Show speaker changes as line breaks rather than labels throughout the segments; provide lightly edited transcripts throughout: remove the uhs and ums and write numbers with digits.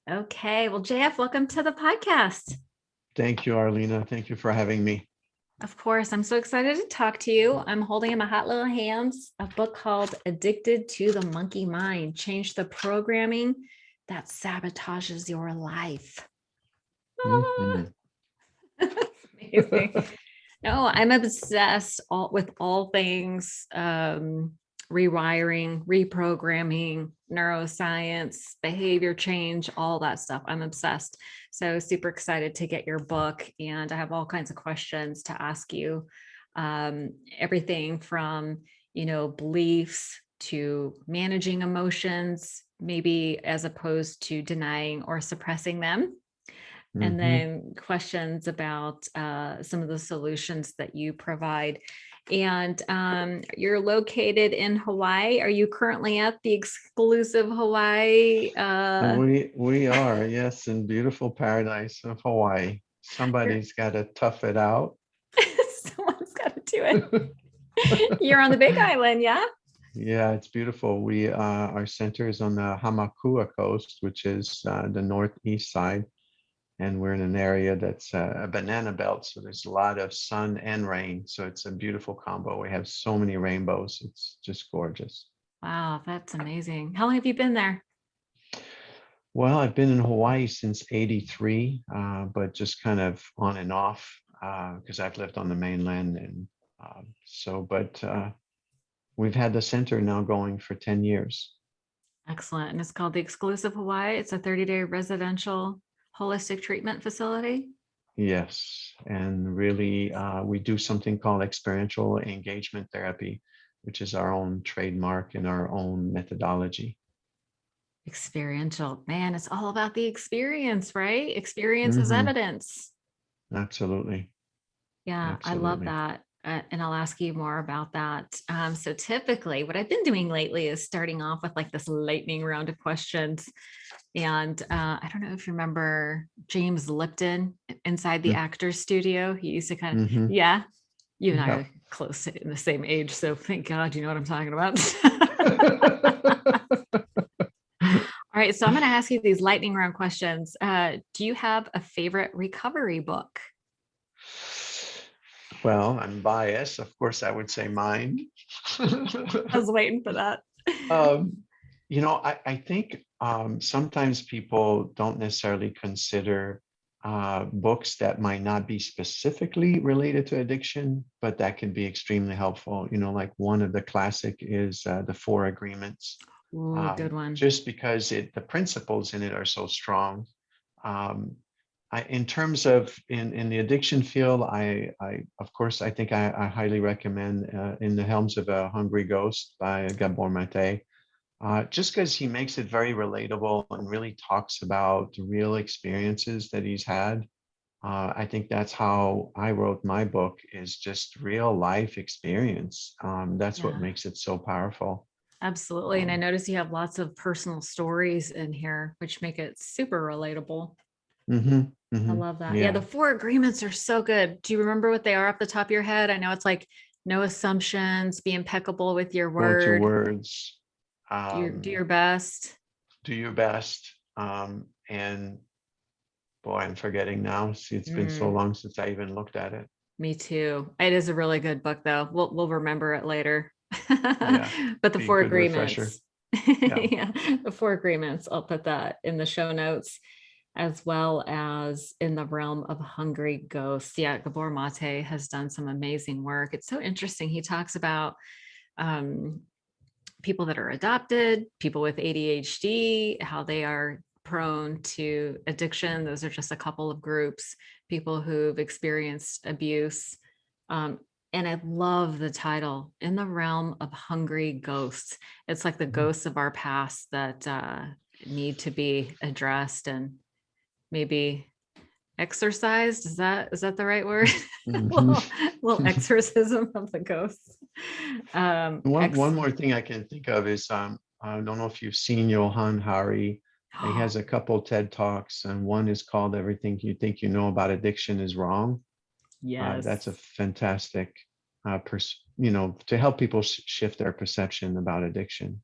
Okay. Well, JF, welcome to the podcast.
Thank you, Arlena. Thank you for having me.
Of course, I'm so excited to talk to you. I'm holding in my hot little hands a book called Addicted to the Monkey Mind, Change the Programming That Sabotages Your Life.
Mhm.
Amazing. No, I'm obsessed with all things rewiring, reprogramming, neuroscience, behavior change, all that stuff. I'm obsessed. So super excited to get your book. And I have all kinds of questions to ask you. Everything from, beliefs to managing emotions, maybe as opposed to denying or suppressing them, and
Mhm.
then questions about some of the solutions that you provide. And you're located in Hawaii. Are you currently at the exclusive Hawaii?
We are, yes, in beautiful paradise of Hawaii. Somebody's got to tough it out.
Someone's got to do it. You're on the Big Island, yeah?
Yeah, it's beautiful. Our center is on the Hamakua coast, which is the northeast side, and we're in an area that's a banana belt, so there's a lot of sun and rain. So it's a beautiful combo. We have so many rainbows. It's just gorgeous.
Wow, that's amazing. How long have you been there?
Well, I've been in Hawaii since '83, but just kind of on and off because I've lived on the mainland. And but we've had the center now going for 10 years.
Excellent. And it's called the Exclusive Hawaii. It's a 30-day residential holistic treatment facility.
Yes. And really, we do something called experiential engagement therapy, which is our own trademark and our own methodology.
Experiential. Man, it's all about the experience, right? Experience is
Hmm.
evidence.
Absolutely.
Yeah, I love
Absolutely.
that. And I'll ask you more about that. So typically what I've been doing lately is starting off with like this lightning round of questions. And I don't know if you remember James Lipton inside the actor's studio. He used to kind of,
Mm-hmm.
yeah, you and I
Yeah.
are close in the same age. So thank God you know what I'm talking about. All right. So I'm going to ask you these lightning round questions. Do you have a favorite recovery book?
Well, I'm biased. Of course, I would say mine.
I was waiting for that.
Um, I think sometimes people don't necessarily consider books that might not be specifically related to addiction, but that can be extremely helpful. Like one of the classic is The Four Agreements,
Ooh, good one.
just because the principles in it are so strong. Um, in terms of in the addiction field, I of course I think I highly recommend In the Helms of a Hungry Ghost by Gabor Mate, just because he makes it very relatable and really talks about the real experiences that he's had. I think that's how I wrote my book, is just real life experience. That's what
Yeah,
makes it so powerful.
absolutely. And I
Um,
notice you have lots of personal stories in here, which make it super relatable.
mhm,
I
mhm,
love that. Yeah, the
yeah,
four agreements are so good. Do you remember what they are off the top of your head? I know it's like no assumptions, be impeccable with your
quote your
word,
words,
do
um,
your best.
do your best, and boy, I'm forgetting now. See, it's been so
Mm,
long since I even looked at it.
me too. It is a really good book though. We'll remember it later.
Yeah,
But the
be a
four
good refresher.
agreements.
Yeah.
Yeah, the four agreements. I'll put that in the show notes, as well as In the Realm of Hungry Ghosts. Yeah, Gabor Mate has done some amazing work. It's so interesting. He talks about um, people that are adopted, people with ADHD, how they are prone to addiction. Those are just a couple of groups, people who've experienced abuse. Um, and I love the title, In the Realm of Hungry Ghosts. It's like the ghosts of our past that need to be addressed and maybe exorcised. Is that the right word?
Mhm.
little, little exorcism of the ghosts.
One more thing I can think of is I don't know if you've seen Johan Hari. He has a couple TED Talks, and one is called "Everything You Think You Know About Addiction Is Wrong." That's a
Yes,
fantastic, to help people shift their perception about addiction.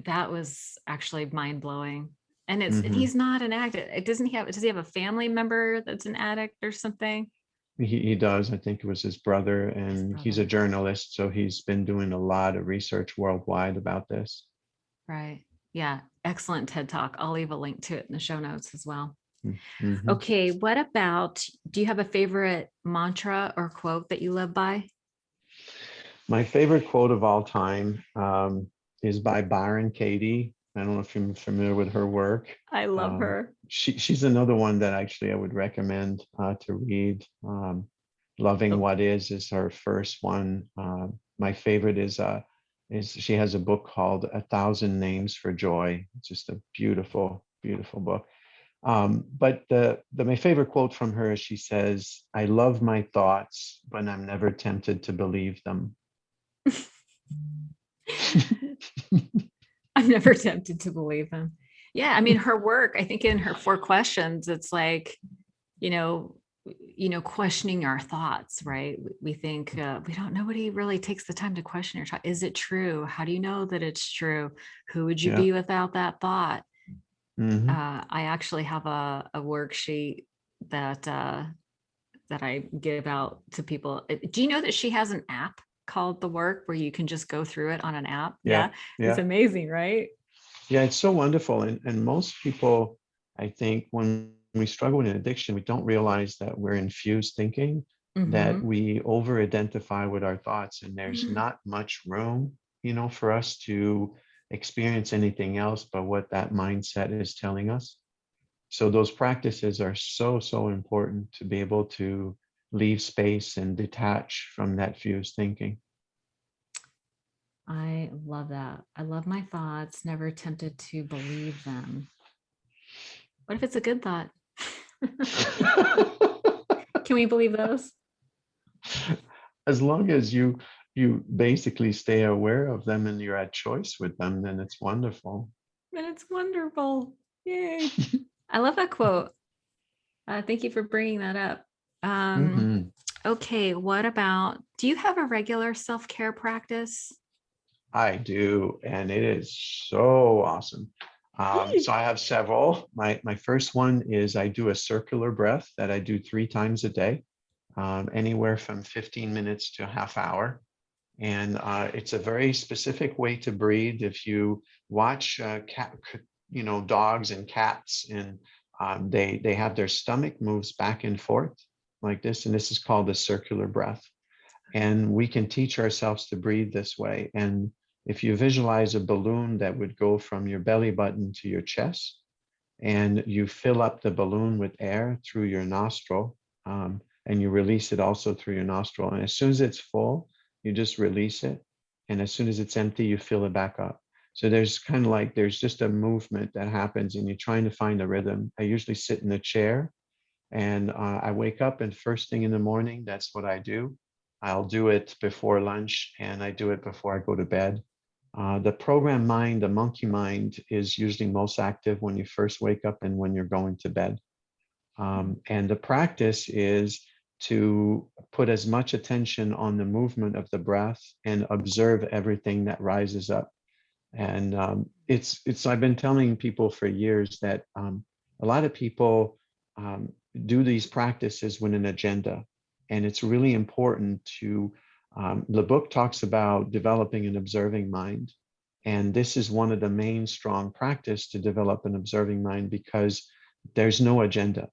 that was actually mind blowing. And
Hmm.
he's not an addict. Does he have a family member that's an addict or something?
He does. I think it was his brother,
His
and he's a
brother.
journalist, so he's been doing a lot of research worldwide about this.
Right. Yeah. Excellent TED Talk. I'll leave a link to it in the show notes as well.
Mm-hmm.
Okay. What about, do you have a favorite mantra or quote that you live by?
My favorite quote of all time is by Byron Katie. I don't know if you're familiar with her work.
I love her.
She's another one that actually I would recommend to read. Loving
Oh,
What Is her first one. My favorite is she has a book called A Thousand Names for Joy. It's just a beautiful, beautiful book. But my favorite quote from her, she says, "I love my thoughts, but I'm never tempted to believe them."
I'm never tempted to believe him. Yeah, I mean, her work, I think in her 4 questions, it's like, you know, questioning our thoughts, right? We think we don't, nobody really takes the time to question your thought. Is it true? How do you know that it's true? Who would you
Yeah.
be without that thought?
Hmm.
I actually have a worksheet that that I give out to people. Do you know that she has an app called The Work where you can just go through it on an app?
Yeah.
Yeah, it's
Yeah.
amazing, right?
Yeah. It's so wonderful. And most people, I think, when we struggle with an addiction, we don't realize that we're infused thinking, that
Mm-hmm.
we over identify with our thoughts, and there's not much room, for us to experience anything else but what that mindset is telling us. So those practices are so, so important to be able to leave space and detach from that fused thinking.
I love that. I love my thoughts, never tempted to believe them. What if it's a good thought? Can we believe those?
As long as you basically stay aware of them and you're at choice with them, then it's wonderful.
And it's wonderful. Yay. I love that quote. Thank you for bringing that up. Um,
Hmm.
okay, what about, do you have a regular self care practice?
I do, and it is so awesome. So I have several. My first one is I do a circular breath that I do 3 times a day, anywhere from 15 minutes to a half hour. And it's a very specific way to breathe. If you watch dogs and cats, and they have their stomach moves back and forth like this, and this is called the circular breath. And we can teach ourselves to breathe this way. And if you visualize a balloon that would go from your belly button to your chest, and you fill up the balloon with air through your nostril, and you release it also through your nostril. And as soon as it's full, you just release it. And as soon as it's empty, you fill it back up. So there's kind of like there's just a movement that happens, and you're trying to find a rhythm. I usually sit in a chair, and I wake up, and first thing in the morning, that's what I do. I'll do it before lunch, and I do it before I go to bed. The program mind, the monkey mind, is usually most active when you first wake up and when you're going to bed. And the practice is to put as much attention on the movement of the breath and observe everything that rises up. And it's I've been telling people for years that a lot of people um, do these practices with an agenda, and it's really important to. The book talks about developing an observing mind, and this is one of the main strong practice to develop an observing mind because there's no agenda,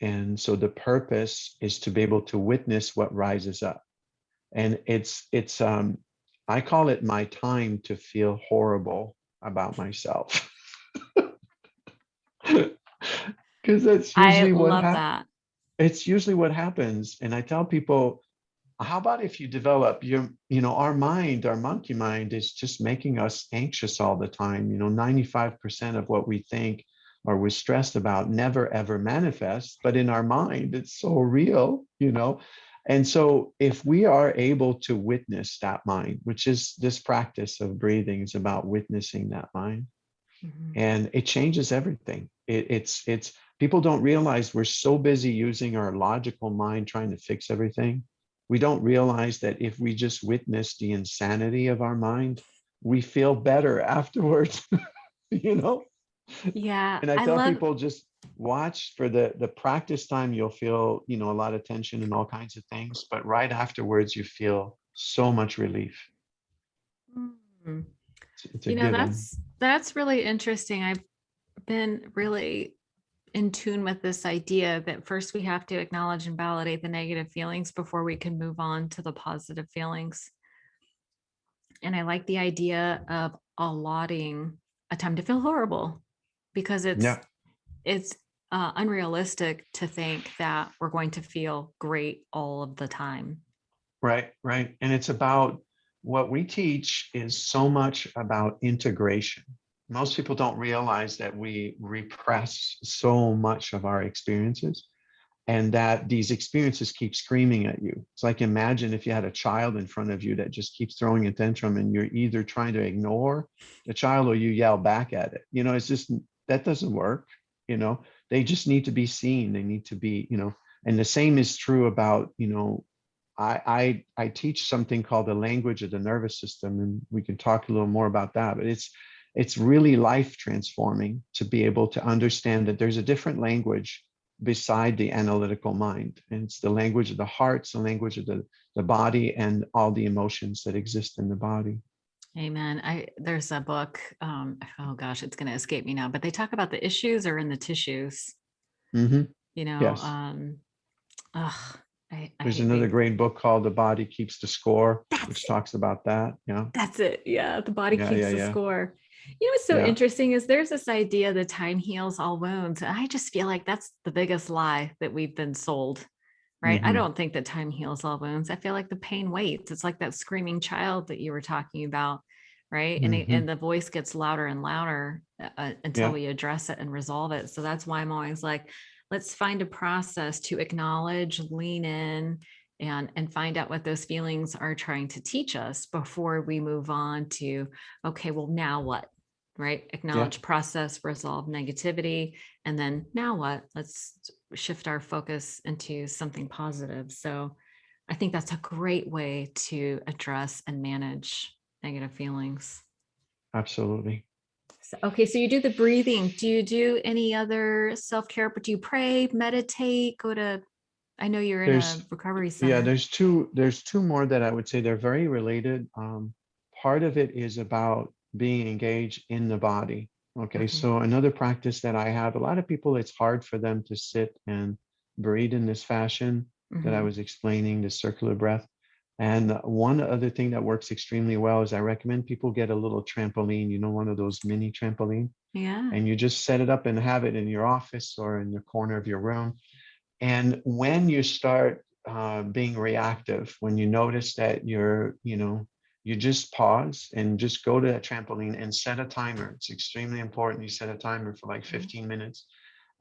and so the purpose is to be able to witness what rises up, and it's I call it my time to feel horrible about myself. Because that's
I
usually what
love that.
it's usually what happens. And I tell people, how about if you develop our mind, our monkey mind is just making us anxious all the time. 95% of what we think or we're stressed about never ever manifests, but in our mind, it's so real. And so if we are able to witness that mind, which is this practice of breathing is about witnessing that mind,
Mhm.
and it changes everything. It's people don't realize we're so busy using our logical mind trying to fix everything. We don't realize that if we just witness the insanity of our mind, we feel better afterwards. you know
Yeah,
And I
I
tell
love.
people, just watch for the practice time. You'll feel, a lot of tension and all kinds of things, but right afterwards, you feel so much relief.
Mm.
It's a given.
That's really interesting. I've been really in tune with this idea that first we have to acknowledge and validate the negative feelings before we can move on to the positive feelings. And I like the idea of allotting a time to feel horrible, because
Yeah.
it's unrealistic to think that we're going to feel great all of the time.
Right, right. And it's about, what we teach is so much about integration. Most people don't realize that we repress so much of our experiences, and that these experiences keep screaming at you. It's like, imagine if you had a child in front of you that just keeps throwing a tantrum, and you're either trying to ignore the child or you yell back at it. It's just, that doesn't work. They just need to be seen. They need to be, and the same is true about, I teach something called the language of the nervous system, and we can talk a little more about that. But it's really life transforming to be able to understand that there's a different language beside the analytical mind, and it's the language of the heart, it's the language of the body, and all the emotions that exist in the body.
Amen. There's a book. Oh gosh, it's going to escape me now. But they talk about the issues are in the tissues.
Hmm.
You know.
Yes.
Ugh, I
There's
hate
another
being.
great book called The Body Keeps the Score,
That's
which
it.
talks about that. Yeah.
That's it. Yeah, the body
Yeah.
keeps
Yeah.
the
Yeah.
score. What's so
Yeah.
interesting is there's this idea that time heals all wounds. And I just feel like that's the biggest lie that we've been sold, right? I
Hmm.
don't think that time heals all wounds. I feel like the pain waits. It's like that screaming child that you were talking about, right? And
Hmm.
the voice gets louder and louder until
Yeah.
we address it and resolve it. So that's why I'm always like, let's find a process to acknowledge, lean in, and find out what those feelings are trying to teach us before we move on to, okay, well, now what? Right?
Yeah.
Acknowledge, process, resolve negativity, and then now what? Let's shift our focus into something positive. So I think that's a great way to address and manage negative feelings.
Absolutely.
So, okay, so you do the breathing. Do you do any other self-care? But do you pray, meditate, go to, I know you're in a
There's
recovery
Yeah,
center.
there's two more that I would say they're very related. Part of it is about being engaged in the body. Okay,
Okay.
so another practice that I have, a lot of people, it's hard for them to sit and breathe in this fashion that I
Hmm.
was explaining, the circular breath. And one other thing that works extremely well is I recommend people get a little trampoline, one of those mini trampoline,
Yeah.
and you just set it up and have it in your office or in the corner of your room. And when you start being reactive, when you notice that you just pause and just go to that trampoline and set a timer. It's extremely important. You set a timer for like 15 minutes,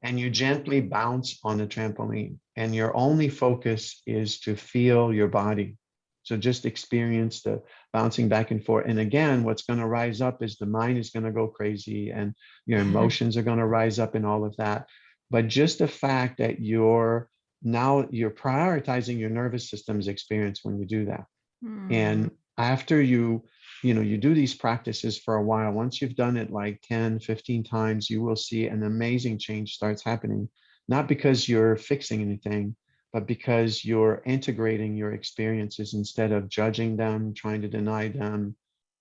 and you gently bounce on the trampoline. And your only focus is to feel your body. So just experience the bouncing back and forth. And again, what's going to rise up is the mind is going to go crazy, and your emotions are going to rise up and all of that. But just the fact that you're prioritizing your nervous system's experience when you do that.
Hmm.
And after you do these practices for a while, once you've done it like 10, 15 times, you will see an amazing change starts happening. Not because you're fixing anything, but because you're integrating your experiences instead of judging them, trying to deny them,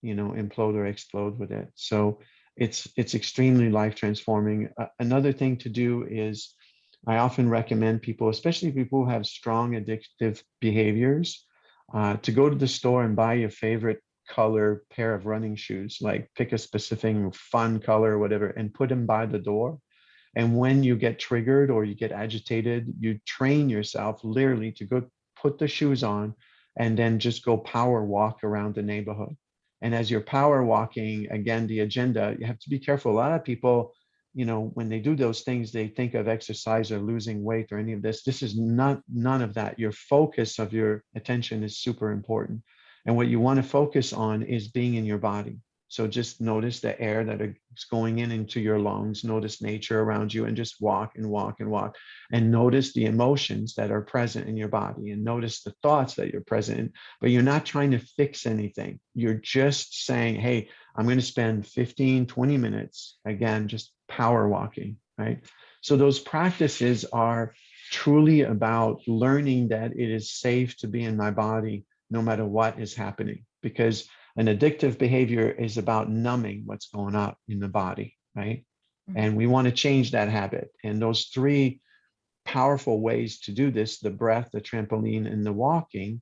implode or explode with it. So it's extremely life transforming. Another thing to do is, I often recommend people, especially people who have strong addictive behaviors, to go to the store and buy your favorite color pair of running shoes, like pick a specific fun color or whatever, and put them by the door. And when you get triggered or you get agitated, you train yourself literally to go put the shoes on and then just go power walk around the neighborhood. And as you're power walking, again, the agenda, you have to be careful. A lot of people, when they do those things, they think of exercise or losing weight or any of this. This is none of that. Your focus of your attention is super important. And what you want to focus on is being in your body. So just notice the air that is going in into your lungs, notice nature around you, and just walk and walk and walk. And notice the emotions that are present in your body, and notice the thoughts that you're present in. But you're not trying to fix anything. You're just saying, hey, I'm going to spend 15, 20 minutes, again, just power walking, right? So those practices are truly about learning that it is safe to be in my body no matter what is happening, because an addictive behavior is about numbing what's going on in the body, right? And we want to change that habit. And those three powerful ways to do this, the breath, the trampoline, and the walking,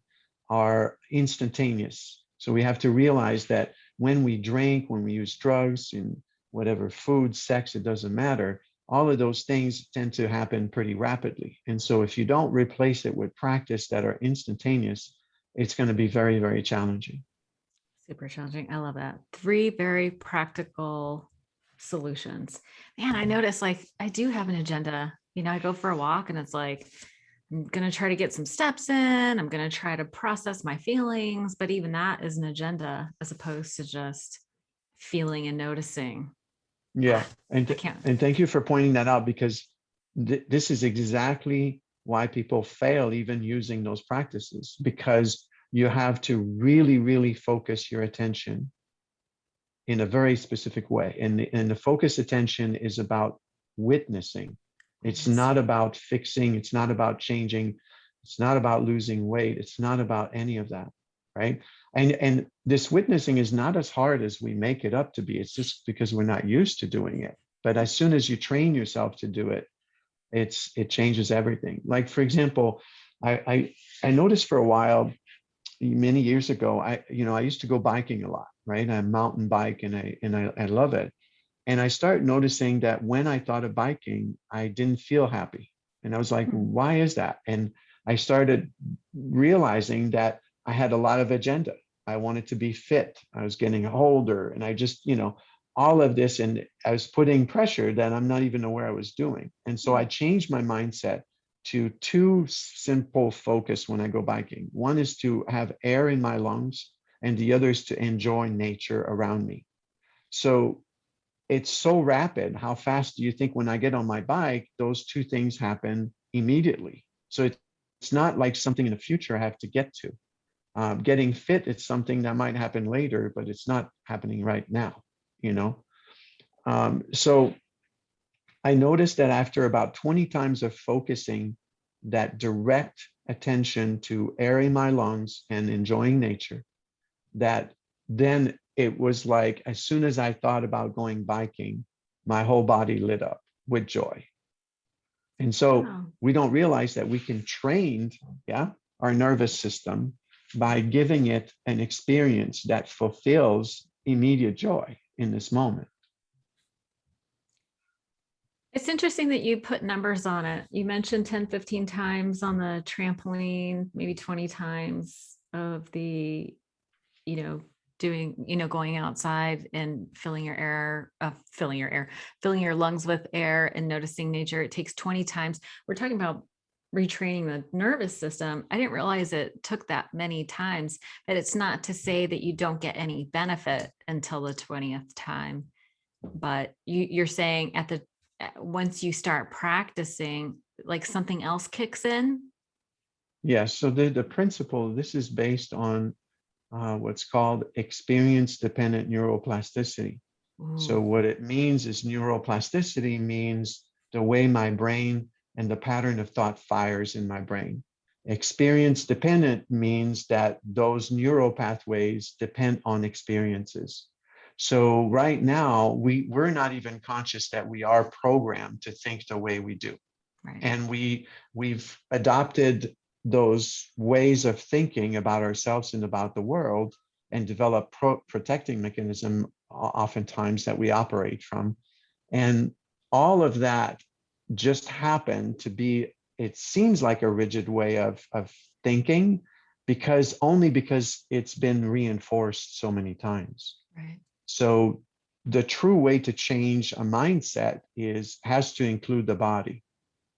are instantaneous. So we have to realize that when we drink, when we use drugs, in whatever food, sex, it doesn't matter, all of those things tend to happen pretty rapidly. And so if you don't replace it with practice that are instantaneous, it's going to be very, very challenging.
Super challenging. I love that. Three very practical solutions. Man, I notice like I do have an agenda. I go for a walk and it's like, I'm going to try to get some steps in. I'm going to try to process my feelings. But even that is an agenda as opposed to just feeling and noticing.
Yeah.
I can't.
And thank you for pointing that out, because this is exactly why people fail even using those practices, because you have to really, really focus your attention in a very specific way. And the focus attention is about witnessing. It's not about fixing. It's not about changing. It's not about losing weight. It's not about any of that, right? And this witnessing is not as hard as we make it up to be. It's just because we're not used to doing it. But as soon as you train yourself to do it, it changes everything. Like, for example, I noticed for a while, many years ago, I used to go biking a lot, right? I mountain bike, and I love it. And I started noticing that when I thought of biking, I didn't feel happy. And I was like, why is that? And I started realizing that I had a lot of agenda. I wanted to be fit. I was getting older, and I just, all of this, and I was putting pressure that I'm not even aware I was doing. And so I changed my mindset to two simple focus when I go biking. One is to have air in my lungs, and the other is to enjoy nature around me. So it's so rapid. How fast do you think when I get on my bike, those two things happen immediately? So it's not like something in the future I have to get to. Getting fit, it's something that might happen later, but it's not happening right now, So I noticed that after about 20 times of focusing that direct attention to airing my lungs and enjoying nature, that then it was like, as soon as I thought about going biking, my whole body lit up with joy. And so we don't realize that we can train, our nervous system by giving it an experience that fulfills immediate joy in this moment.
It's interesting that you put numbers on it. You mentioned 10, 15 times on the trampoline, maybe 20 times of the, going outside and filling your lungs with air and noticing nature. It takes 20 times. We're talking about retraining the nervous system. I didn't realize it took that many times, but it's not to say that you don't get any benefit until the 20th time. But you're saying once you start practicing, like something else kicks in?
Yes. So the principle, this is based on what's called experience-dependent neuroplasticity.
Ooh.
So what it means is neuroplasticity means the way my brain and the pattern of thought fires in my brain. Experience-dependent means that those neural pathways depend on experiences. So right now, we're not even conscious that we are programmed to think the way we do. Right. And we've adopted those ways of thinking about ourselves and about the world, and develop protecting mechanism oftentimes that we operate from. And all of that just happened to be, it seems like a rigid way of thinking, because it's been reinforced so many times.
Right.
So the true way to change a mindset has to include the body.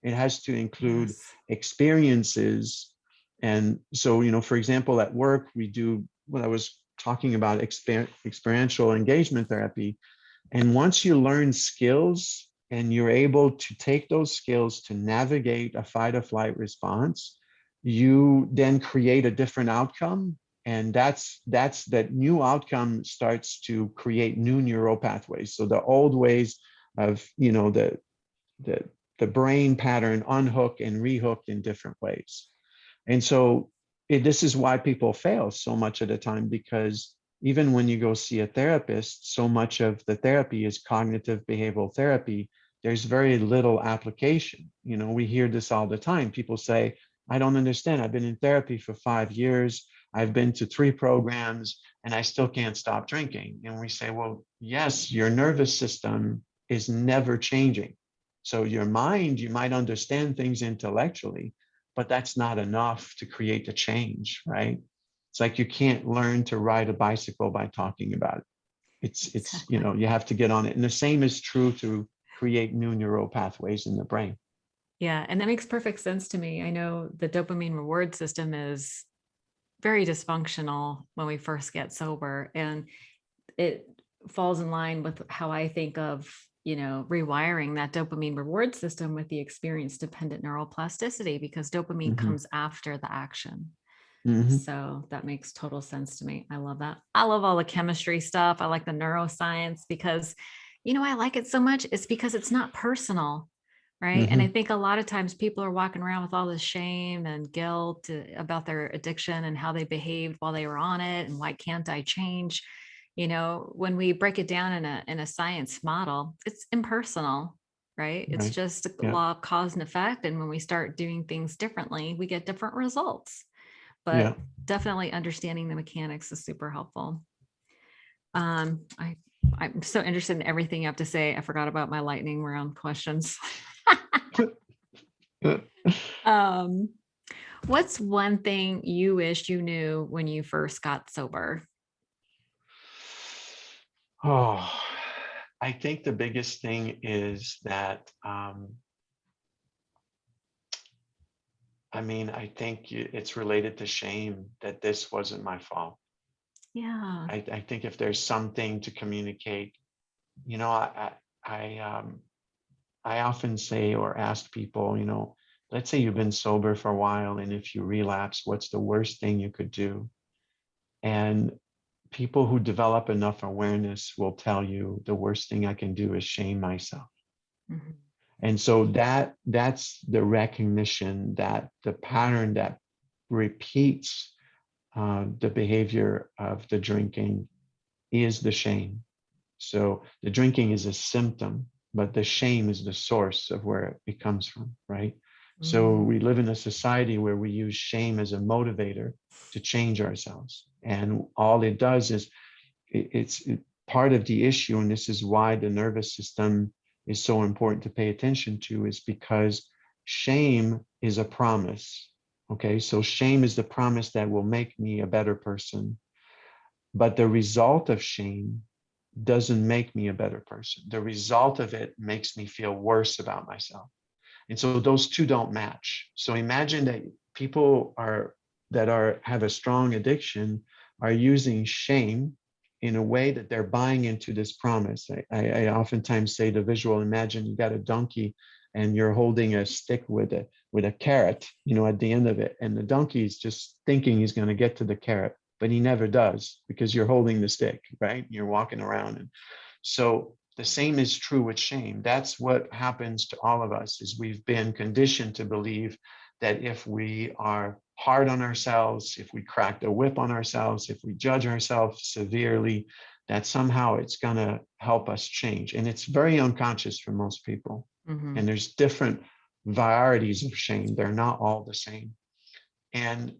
It has to include experiences. And so, for example, at work, we do what I was talking about, experiential engagement therapy. And once you learn skills and you're able to take those skills to navigate a fight or flight response, you then create a different outcome. And that's that new outcome starts to create new neural pathways. So the old ways of, you know, the, the brain pattern unhooked and rehooked in different ways. And so this is why people fail so much of the time, because even when you go see a therapist, so much of the therapy is cognitive behavioral therapy. There's very little application. You know, we hear this all the time. People say, I don't understand. I've been in therapy for 5 years. I've been to 3 programs and I still can't stop drinking. And we say, well, yes, your nervous system is never changing. So your mind, you might understand things intellectually, but that's not enough to create the change, right? It's like you can't learn to ride a bicycle by talking about it. It's you
Exactly.
know, you have to get on it. And the same is true to create new neural pathways in the brain.
Yeah. And that makes perfect sense to me. I know the dopamine reward system is very dysfunctional when we first get sober. And it falls in line with how I think of, you know, rewiring that dopamine reward system with the experience dependent neuroplasticity, because dopamine
Mm-hmm.
comes after the action.
Mm-hmm.
So that makes total sense to me. I love that. I love all the chemistry stuff. I like the neuroscience because, you know, I like it so much. It's because it's not personal. Right. And I
Mm-hmm.
think a lot of times people are walking around with all this shame and guilt about their addiction and how they behaved while they were on it. And why can't I change? You know, when we break it down in a science model, it's impersonal, right? It's
Right.
just a
Yeah.
law of cause and effect. And when we start doing things differently, we get different results.
Yeah.
But definitely understanding the mechanics is super helpful. Um, I I'm so interested in everything you have to say. I forgot about my lightning round questions. um, what's one thing you wish you knew when you first got sober?
Oh, I think the biggest thing is that, I mean, I think it's related to shame, that this wasn't my fault.
Yeah.
I think if there's something to communicate, you know, I often say or ask people, you know, let's say you've been sober for a while, and if you relapse, what's the worst thing you could do? And people who develop enough awareness will tell you the worst thing I can do is shame myself.
Mhm.
And so that's the recognition that the pattern that repeats the behavior of the drinking is the shame. So the drinking is a symptom, but the shame is the source of where it comes from, right? So
Mm.
we live in a society where we use shame as a motivator to change ourselves. And all it does is it's part of the issue. And this is why the nervous system is so important to pay attention to, is because shame is a promise. Okay. So shame is the promise that will make me a better person. But the result of shame doesn't make me a better person. The result of it makes me feel worse about myself. And so those two don't match. So imagine that people are that are have a strong addiction are using shame in a way that they're buying into this promise. I oftentimes say the visual, imagine you got a donkey and you're holding a stick with a carrot, you know, at the end of it. And the donkey is just thinking he's going to get to the carrot, but he never does because you're holding the stick, right? You're walking around. And so the same is true with shame. That's what happens to all of us, is we've been conditioned to believe that if we are hard on ourselves, if we crack the whip on ourselves, if we judge ourselves severely, that somehow it's going to help us change. And it's very unconscious for most people.
Mhm.
And there's different varieties of shame. They're not all the same. And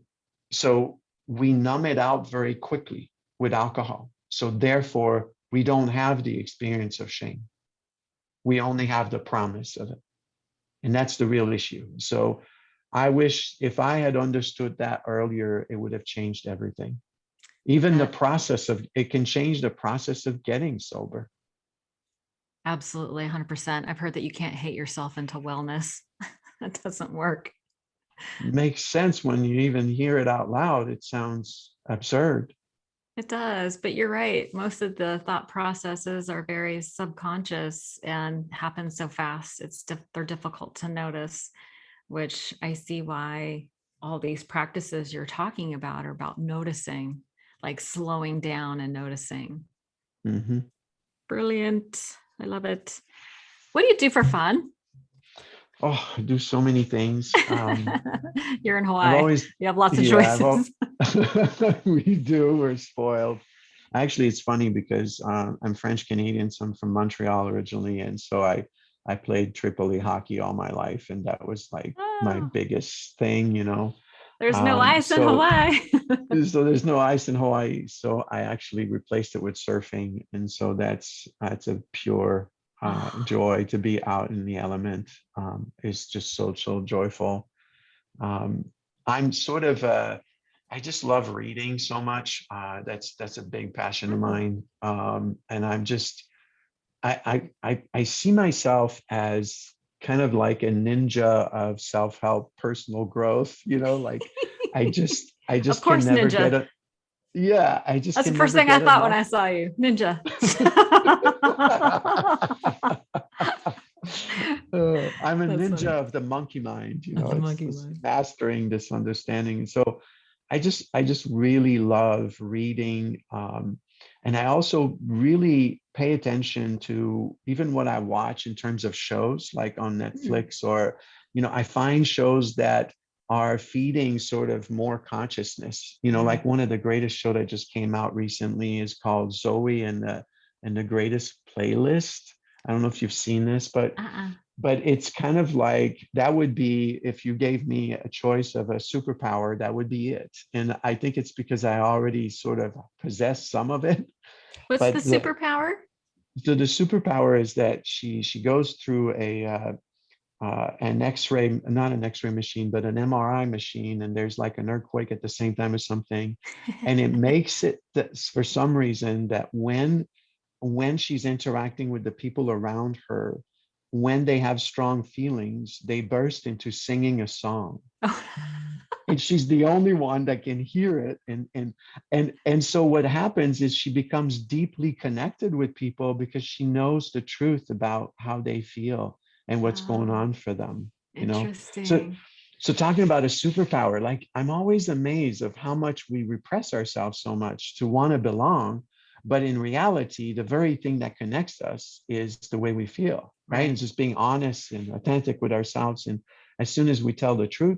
so we numb it out very quickly with alcohol. So therefore, we don't have the experience of shame. We only have the promise of it. And that's the real issue. So I wish if I had understood that earlier, it would have changed everything. Even the
That
process of it can change the process of getting sober.
absolutely 100%. I've heard that you can't hate yourself into wellness. That doesn't work.
Makes sense when you even hear it out loud. It sounds absurd.
It does, but you're right. Most of the thought processes are very subconscious and happen so fast. They're difficult to notice, which I see why all these practices you're talking about are about noticing, like slowing down and noticing.
Hmm.
Brilliant. I love it. What do you do for fun?
Oh, I do so many things.
You're in
I've
Hawaii.
always,
You have lots of
yeah,
choices.
we do. We're spoiled. Actually, it's funny because I'm French Canadian, so I'm from Montreal originally, and so I played Triple A hockey all my life, and that was like my
Oh,
biggest thing, you know.
there's no
Um,
ice in
so
Hawaii.
so there's no ice in Hawaii, so I actually replaced it with surfing, and so that's a pure
Oh,
joy to be out in the element. It's just so joyful. um, I'm sort of I just love reading so much. That's a big passion of
oh.
mine. And I'm just I see myself as kind of like a ninja of self-help, personal growth. You know, like I
Of
just can
course,
never get
ninja.
it. Yeah, I just
That's the
can
first
never
thing I
get
thought when
enough.
I saw you. Ninja.
I'm a
That's
ninja
funny.
of the monkey mind, you know,
The
it's
monkey
this
mind.
mastering this understanding. And so I just really love reading. And I also really pay attention to even what I watch in terms of shows like on
Hmm.
Netflix or, I find shows that are feeding sort of more consciousness.
Mm.
Like one of the greatest show that just came out recently is called Zoe and the Greatest Playlist. I don't know if you've seen this,
Uh-uh.
but it's kind of like that would be if you gave me a choice of a superpower, that would be it. And I think it's because I already sort of possess some of it.
What's the
But
superpower?
the superpower is that she goes through an X-ray, not an X-ray machine, but an MRI machine, and there's like an earthquake at the same time as something, and it makes it that for some reason that when she's interacting with the people around her, when they have strong feelings, they burst into singing a song.
Oh.
And she's the only one that can hear it. And so what happens is she becomes deeply connected with people because she knows the truth about how they feel and what's going
Oh,
on for them, you know. So
interesting.
so talking about a superpower, like I'm always amazed of how much we repress ourselves so much to want to belong. But in reality, the very thing that connects us is the way we feel, right? And
Right.
just being honest and authentic with ourselves. And as soon as we tell the truth,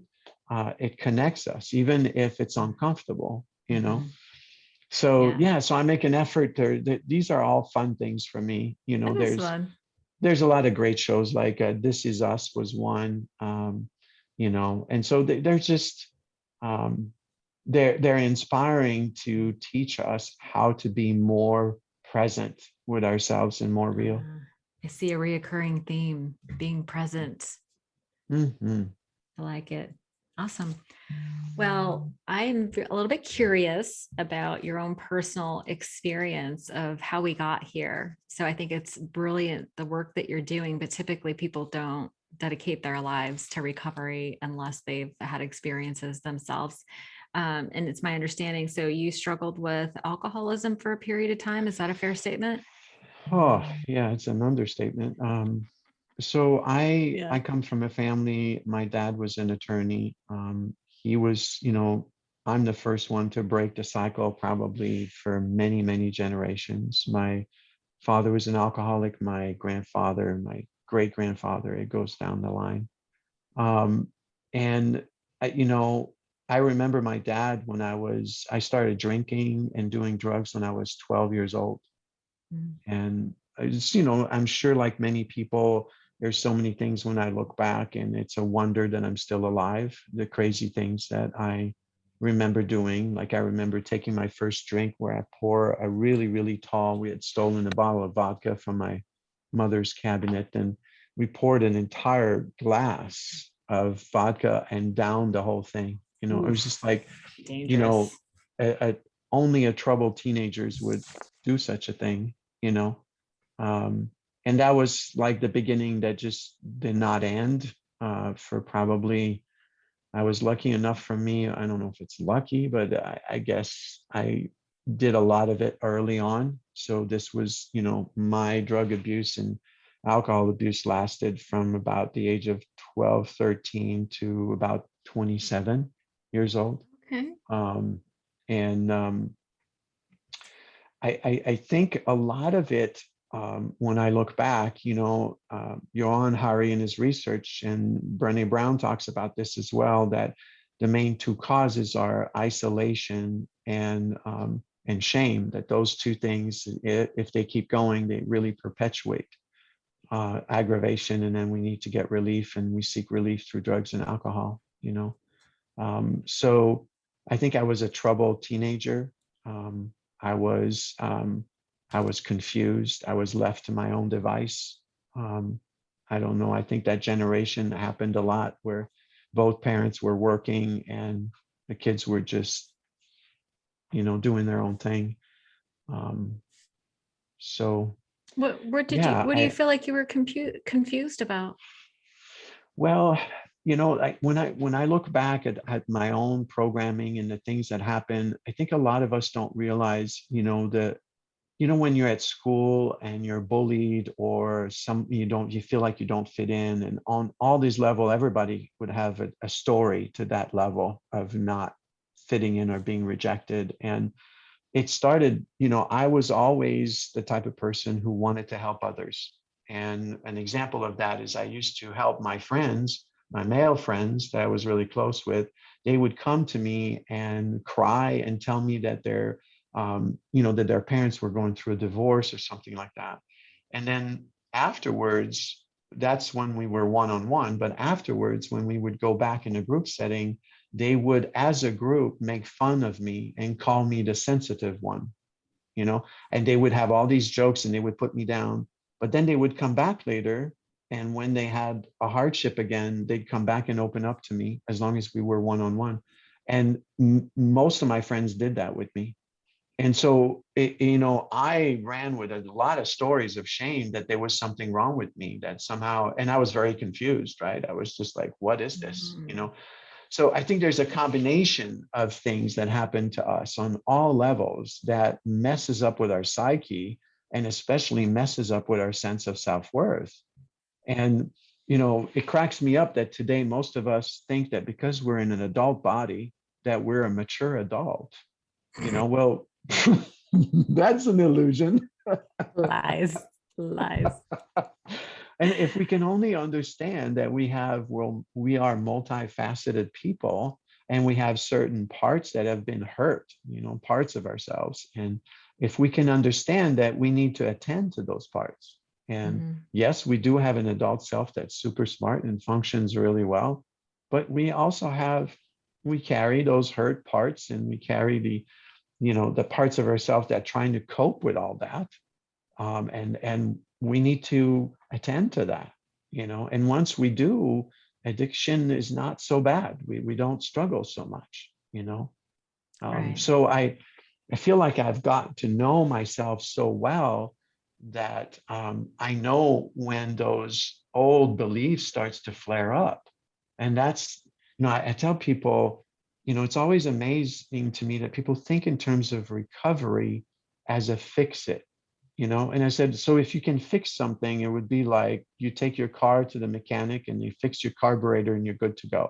it connects us, even if it's uncomfortable, you know?
Mhm.
So
Yeah,
yeah, so I make an effort these are all fun things for me.
that is fun.
There's a lot of great shows like This Is Us was one, and so they're just um, they're inspiring to teach us how to be more present with ourselves and more real.
I see a reoccurring theme, being present.
Hmm.
I like it. Awesome. Well, I'm a little bit curious about your own personal experience of how we got here. So I think it's brilliant the work that you're doing, but typically people don't dedicate their lives to recovery unless they've had experiences themselves. And it's my understanding. So you struggled with alcoholism for a period of time. Is that a fair statement?
Oh, yeah, it's an understatement. So I
Yeah.
come from a family. My dad was an attorney. He was, I'm the first one to break the cycle probably for many generations. My father was an alcoholic. My grandfather, my great grandfather. It goes down the line. Um, and I, you know, I remember my dad when I started drinking and doing drugs when I was 12 years old.
Mm.
And I just, I'm sure like many people, there's so many things when I look back and it's a wonder that I'm still alive. The crazy things that I remember doing. Like I remember taking my first drink where I pour a really tall, we had stolen a bottle of vodka from my mother's cabinet and we poured an entire glass of vodka and downed the whole thing. It was just
Oof,
like, you know,
dangerous.
a, only a troubled teenagers would do such a thing, you know. Um, and that was like the beginning that just did not end for probably, I was lucky enough for me. I don't know if it's lucky, but I guess I did a lot of it early on. So this was, my drug abuse and alcohol abuse lasted from about the age of 12, 13 to about 27 years old.
Okay.
Um, and I think a lot of it when I look back, Johan Hari in his research, and Brené Brown talks about this as well, that the main two causes are isolation and shame. That those two things, if they keep going, they really perpetuate aggravation, and then we need to get relief, and we seek relief through drugs and alcohol. So I think I was a troubled teenager. Um, I was I was confused. I was left to my own device. Um, I don't know. I think that generation happened a lot where both parents were working and the kids were just, doing their own thing. Um, so yeah,
What do you feel like you were confused about?
well, like when I look back at my own programming and the things that happen, I think a lot of us don't realize, when you're at school and you're bullied, or you feel like you don't fit in, and on all these level, everybody would have a story to that level of not fitting in or being rejected. And it started, I was always the type of person who wanted to help others. And an example of that is I used to help my friends, my male friends that I was really close with. They would come to me and cry and tell me that that their parents were going through a divorce or something like that. And then afterwards, that's when we were one-on-one. But afterwards, when we would go back in a group setting, they would, as a group, make fun of me and call me the sensitive one, and they would have all these jokes and they would put me down. But then they would come back later. And when they had a hardship again, they'd come back and open up to me as long as we were one-on-one. And most of my friends did that with me. And so, I ran with a lot of stories of shame that there was something wrong with me, that somehow, and I was very confused, right? I was just like, what is this?
Mm.
So I think there's a combination of things that happen to us on all levels that messes up with our psyche, and especially messes up with our sense of self-worth. And, it cracks me up that today most of us think that because we're in an adult body, that we're a mature adult. Well, that's an illusion.
Lies, lies.
And if we can only understand that we are multifaceted people, and we have certain parts that have been hurt, parts of ourselves. And if we can understand that we need to attend to those parts. And
Mhm.
yes, we do have an adult self that's super smart and functions really well, but we carry those hurt parts, and we carry the parts of ourselves that trying to cope with all that. And we need to attend to that, and once we do, addiction is not so bad. We don't struggle so much.
Right.
So I feel like I've got to know myself so well that I know when those old beliefs starts to flare up. And that's, I tell people, it's always amazing to me that people think in terms of recovery as a fix it. And I said, so if you can fix something, it would be like you take your car to the mechanic and you fix your carburetor and you're good to go.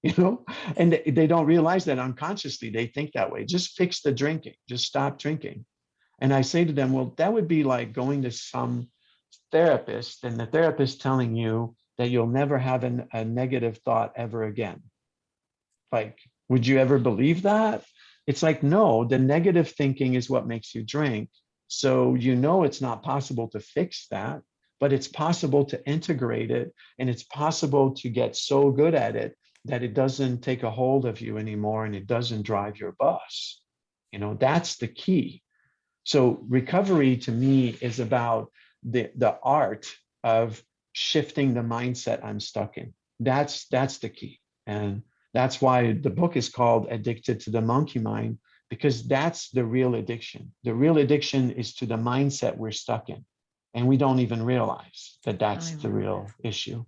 you know and they don't realize that unconsciously they think that way. Just fix the drinking, just stop drinking. And I say to them, well, that would be like going to some therapist and the therapist telling you that you'll never have a negative thought ever again. Like, would you ever believe that? It's like, no, the negative thinking is what makes you drink. So, it's not possible to fix that, but it's possible to integrate it. And it's possible to get so good at it that it doesn't take a hold of you anymore and it doesn't drive your bus. That's the key. So recovery to me is about the art of shifting the mindset I'm stuck in. That's the key. And that's why the book is called Addicted to the Monkey Mind, because that's the real addiction. The real addiction is to the mindset we're stuck in. And we don't even realize that
Don't
that's
even
the real
realize.
issue.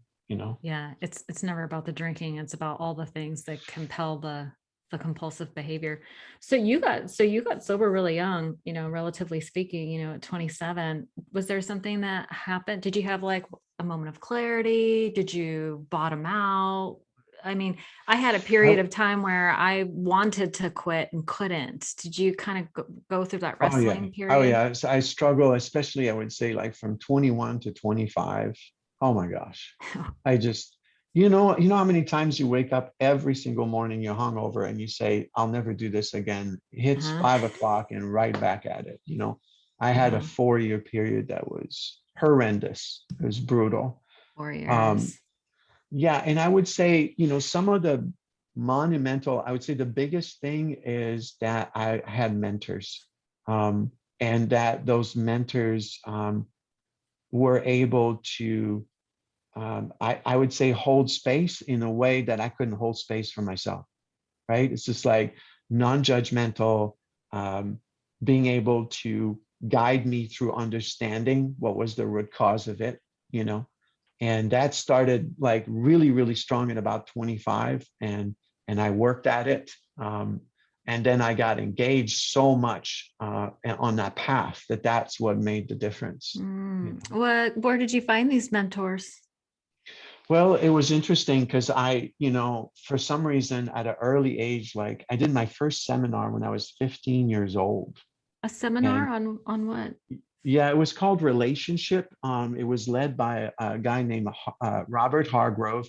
Yeah, it's never about the drinking. It's about all the things that compel the compulsive behavior. So you got sober really young, relatively speaking, at 27. Was there something that happened? Did you have like a moment of clarity? Did you bottom out? I mean, I had a period of time where I wanted to quit and couldn't. Did you kind of go through that
Oh yeah.
wrestling
Oh
period?
yeah. So I struggle, especially I would say like from 21 to 25. Oh my gosh. I just, you know how many times you wake up every single morning, you're hungover and you say, I'll never do this again. Hits
Uh-huh.
5 o'clock and right back at it. I had a
Yeah,
4-year period that was horrendous. It was brutal. Um,
warriors.
yeah. And I would say, some of the I would say the biggest thing is that I had mentors. And that those mentors were able to I would say hold space in a way that I couldn't hold space for myself, right? It's just like non-judgmental, um, being able to guide me through understanding what was the root cause of it, you know? And that started like really, really strong at about 25 and I worked at it. And then I got engaged so much on that path that's what made the difference.
Where did you find these mentors?
Well, it was interesting because for some reason at an early age, like I did my first seminar when I was 15 years old.
A seminar
And
on what?
yeah, it was called Relationship. It was led by a guy named Robert Hargrove.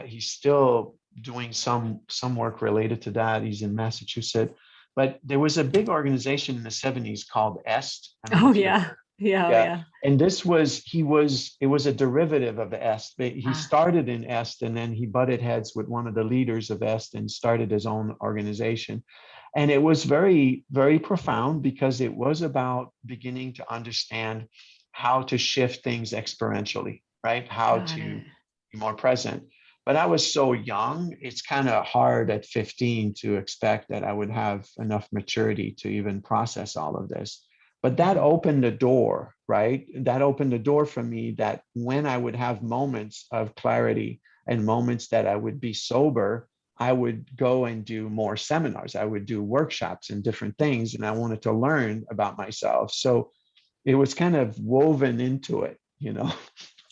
He's still doing some work related to that. He's in Massachusetts. But there was a big organization in the 70s called EST. I don't know
Oh
if you ever
yeah.
heard.
Yeah, oh
Yeah.
yeah.
And it was a derivative of EST. He
Ah,
started in EST and then he butted heads with one of the leaders of EST and started his own organization. And it was very, very profound because it was about beginning to understand how to shift things exponentially, right? How
got
to
it.
be more present. But I was so young, it's kind of hard at 15 to expect that I would have enough maturity to even process all of this. But that
Mhm.
opened the door, right? That opened the door for me that when I would have moments of clarity and moments that I would be sober, I would go and do more seminars. I would do workshops and different things. And I wanted to learn about myself. So it was kind of woven into it.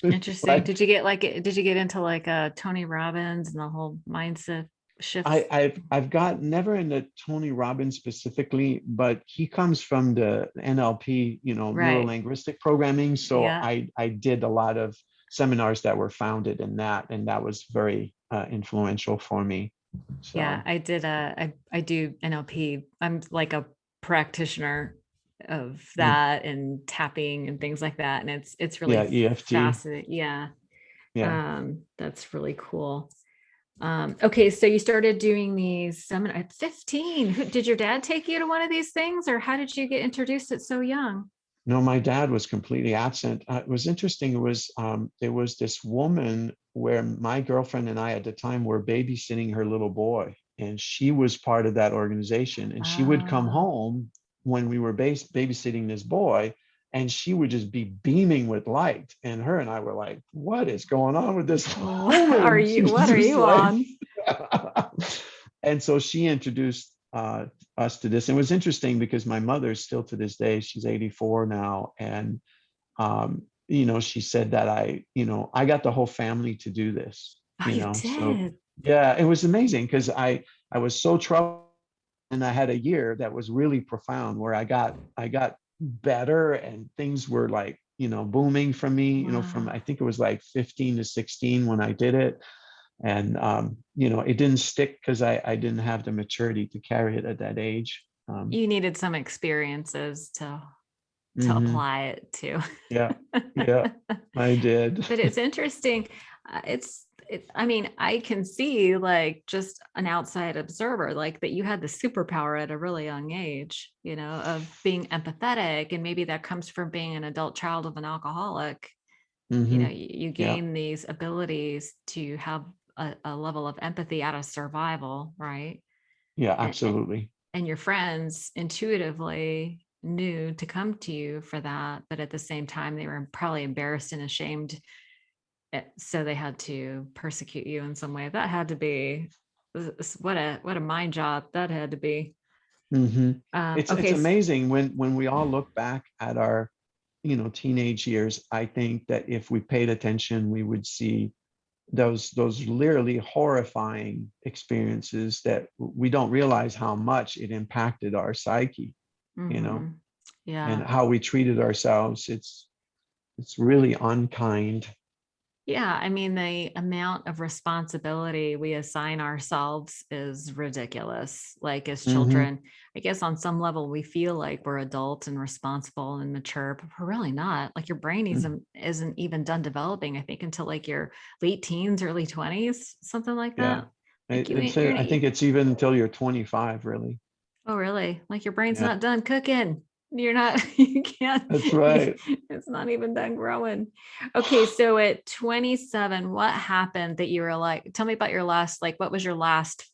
Interesting.
But
Did you get into like Tony Robbins and the whole mindset shifts?
I've got never into Tony Robbins specifically, but he comes from the NLP, neuro
Right.
linguistic programming. So
Yeah.
I did a lot of seminars that were founded in that, and that was very influential for me.
Yeah,
So
I do NLP. I'm like a practitioner of
mm,
that and tapping and things like that. And it's
yeah,
really
EFT,
fascinating. Yeah.
yeah.
That's really cool. Okay, so you started doing these seminars at 15. Did your dad take you to one of these things, or how did you get introduced at so young?
No, my dad was completely absent. It was interesting. There was this woman where my girlfriend and I at the time were babysitting her little boy, and she was part of that organization. And she would come
Oh,
home when we were babysitting this boy, and she would just be beaming with light. And her and I were like, "What is going on with this
are
woman?"
you?
She's
What are
just
you
like,
on?
and so she introduced us to this. It was interesting because my mother still to this day, she's 84 now. And, she said that I got the whole family to do this,
Oh, you
so
did.
yeah, it was amazing because I was so troubled and I had a year that was really profound where I got better and things were like, booming for me, from,
Wow.
I think it was like 15 to 16 when I did it. And it didn't stick because I didn't have the maturity to carry it at that age.
You needed some experiences to
Mhm.
apply it to.
Yeah, yeah, I did.
But it's interesting. I mean, I can see like just an outside observer, like that you had the superpower at a really young age, of being empathetic. And maybe that comes from being an adult child of an alcoholic.
Hmm.
You
Yeah,
gain these abilities to have a level of empathy out of survival, right?
yeah,
And,
absolutely.
and your friends intuitively knew to come to you for that, but at the same time they were probably embarrassed and ashamed, so they had to persecute you in some way. That had to be what a mind job that had to be.
Hmm. It's
Okay.
amazing when we all look back at our teenage years. I think that if we paid attention, we would see those literally horrifying experiences that we don't realize how much it impacted our psyche, you know,
Mhm.
and
Yeah.
how we treated ourselves. It's really unkind.
Yeah, I mean, the amount of responsibility we assign ourselves is ridiculous. Like as
Hmm.
children, I guess on some level we feel like we're adult and responsible and mature, but we're really not. Like your brain isn't even done developing, I think, until like your late teens, early 20s, something like
Yeah.
that. Like you ain't,
I think it's even until you're 25, really.
oh, really? Like your brain's
Yeah,
not done cooking. You're not, you can't,
that's right.
it's not even done growing. Okay. So at 27, what happened that you were like, tell me about your last, like, what was your last,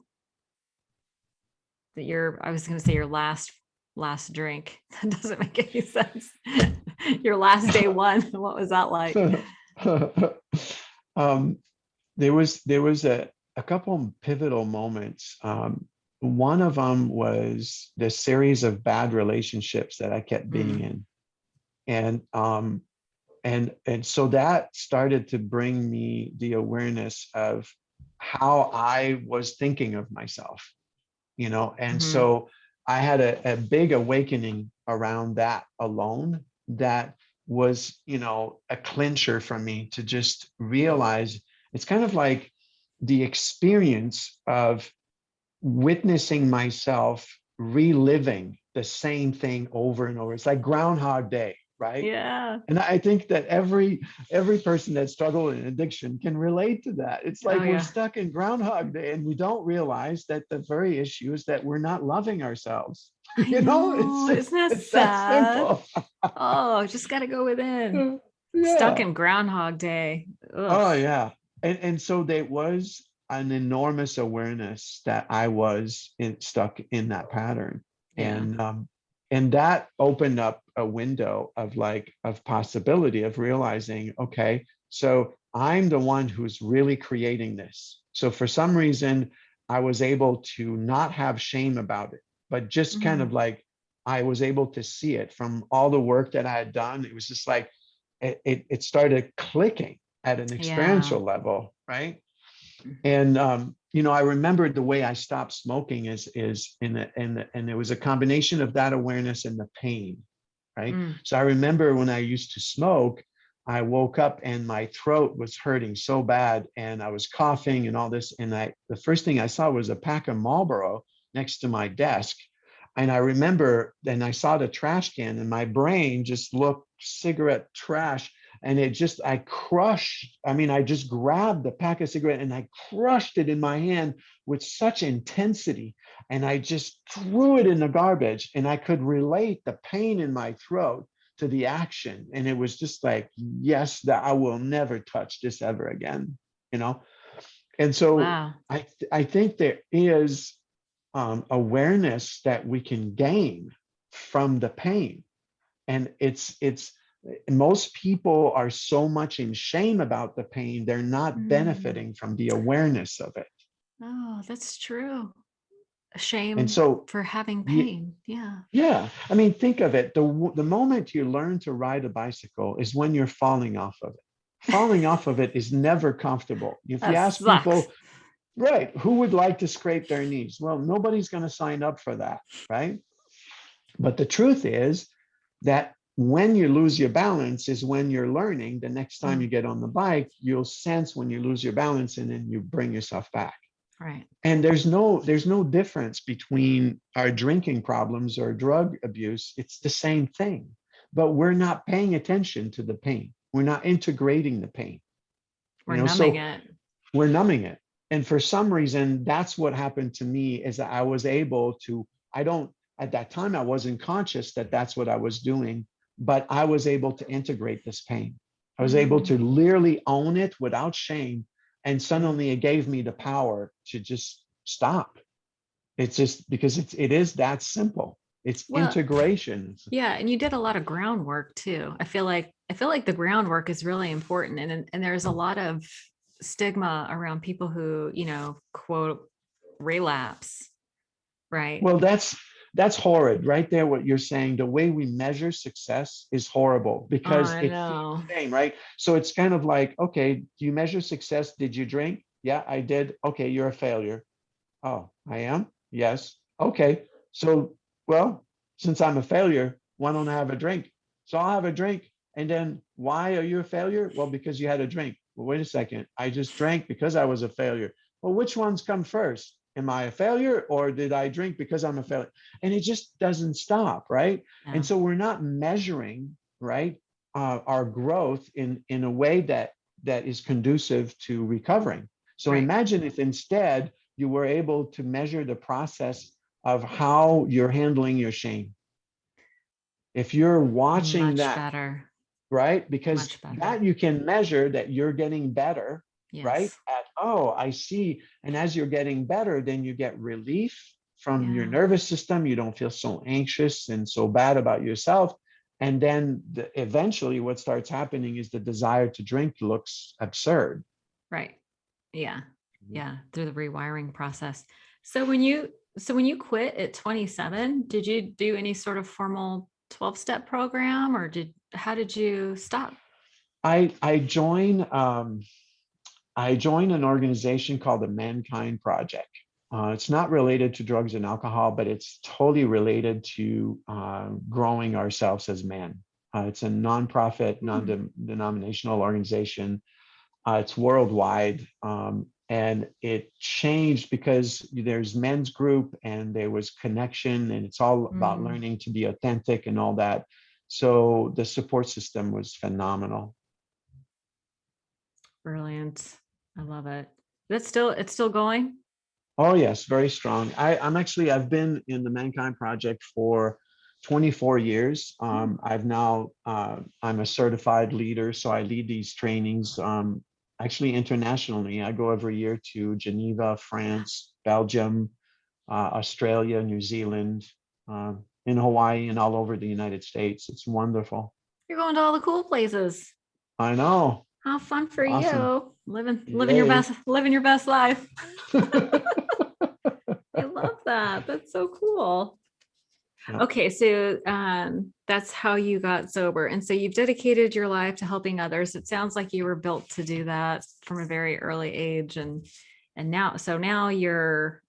I was going to say your last drink. That doesn't make any sense. Your last day one. What was that like?
um, there was a couple of pivotal moments. One of them was the series of bad relationships that I kept being
Mm,
in, and so that started to bring me the awareness of how I was thinking of myself, and
mhm.
so I had a big awakening around that alone. That was, a clincher for me to just realize it's kind of like the experience of witnessing myself reliving the same thing over and over. It's like Groundhog Day, right?
Yeah.
And I think that every person that struggled in addiction can relate to that. It's
Oh,
like we're
yeah.
stuck in Groundhog Day and we don't realize that the very issue is that we're not loving ourselves.
I
It's
know.
just
Isn't that
it's that
sad?
simple.
Oh, just got to go within. Stuck
Yeah.
in Groundhog Day. Ugh.
Oh yeah. And so there was an enormous awareness that I was stuck in that pattern.
Yeah.
And that opened up a window of possibility of realizing, okay, so I'm the one who's really creating this. So for some reason, I was able to not have shame about it, but just kind of
Mhm.
like I was able to see it from all the work that I had done. It was just like it started clicking at an
Yeah.
experiential level, right?
Mhm.
And I remembered the way I stopped smoking is and it was a combination of that awareness and the pain, right?
Mm.
So I remember when I used to smoke, I woke up and my throat was hurting so bad, and I was coughing and all this. And the first thing I saw was a pack of Marlboro next to my desk. And I remember, and I saw the trash can, and my brain just looked cigarette trash. And I just grabbed the pack of cigarette and I crushed it in my hand with such intensity. And I just threw it in the garbage. And I could relate the pain in my throat to the action. And it was just like, yes, that I will never touch this ever again, you know? And so
Wow.
I think there is awareness that we can gain from the pain. And it's most people are so much in shame about the pain, they're not
Mm.
benefiting from the awareness of it.
Oh, that's true.
And
Shame
so,
for having
ye-
pain. Yeah.
yeah, I mean, think of it. The moment you learn to ride a bicycle is when you're falling off of it. Falling off of it is never comfortable. If you
That
ask
sucks.
people, right, who would like to scrape their knees? Well, nobody's going to sign up for that, right? But the truth is that when you lose your balance is when you're learning. The next time you
Mm.
get on the bike, you'll sense when you lose your balance and then you bring yourself back.
Right.
And there's no difference between our drinking problems or drug abuse. It's the same thing, but we're not paying attention to the pain. We're not integrating the pain,
We're numbing
so
it.
we're numbing it. And for some reason, that's what happened to me, is that I was able to, I don't, at that time, I wasn't conscious that that's what I was doing, but I was able to integrate this pain. I was able
Mm.
to literally own it without shame. And
Yeah.
suddenly it gave me the power to just stop. It's just because it is that simple. It's
Well,
integration.
yeah, and you did a lot of groundwork too. I feel like the groundwork is really important, and there's a lot of stigma around people who, quote, relapse, right?
Well, that's horrid right there. What you're saying, the way we measure success is horrible because
I
it feels
know.
shame, right? So it's kind of like, okay, do you measure success? Did you drink? Yeah, I did. Okay, you're a failure. Oh, I am? Yes. Okay. So, well, since I'm a failure, why don't I have a drink? So I'll have a drink. And then why are you a failure? Well, because you had a drink. Well, wait a second. I just drank because I was a failure. Well, which ones come first? Am I a failure or did I drink because I'm a failure? And it just doesn't stop, right? And
Yeah.
so we're not measuring, right, our growth in a way that is conducive to recovering. So
Right.
imagine if instead you were able to measure the process of how you're handling your shame. If you're watching
Much
that,
better.
right? Because
Much better.
that you can measure that you're getting better, right?
Yes.
At, oh, I see. And as you're getting better, then you get relief from your
Yeah.
nervous system. You don't feel so anxious and so bad about yourself. And then eventually, what starts happening is the desire to drink looks absurd.
Right. Yeah.
Mhm.
Yeah. Through the rewiring process. So when you when you quit at 27, did you do any sort of formal 12-step program or how did you stop?
I I join I joined an organization called the Mankind Project. It's not related to drugs and alcohol, but it's totally related to growing ourselves as men. It's a nonprofit,
Hmm.
non-denominational organization. It's worldwide, and it changed because there's men's group and there was connection, and it's all about
Mm,
learning to be authentic and all that. So the support system was phenomenal.
brilliant. I love it. It's still going?
Oh yes, very strong. I've been in the Mankind Project for 24 years.
Oh,
I'm a certified leader, so I lead these trainings actually internationally. I go every year to Geneva, France, Belgium, Australia, New Zealand, in Hawaii, and all over the United States. It's wonderful.
you're going to all the cool places.
I know.
How fun for
Awesome.
you.
Yay.
Living your best life. I love that. That's so cool.
Yeah.
Okay, so that's how you got sober. And so you've dedicated your life to helping others. It sounds like you were built to do that from a very early age. And now you're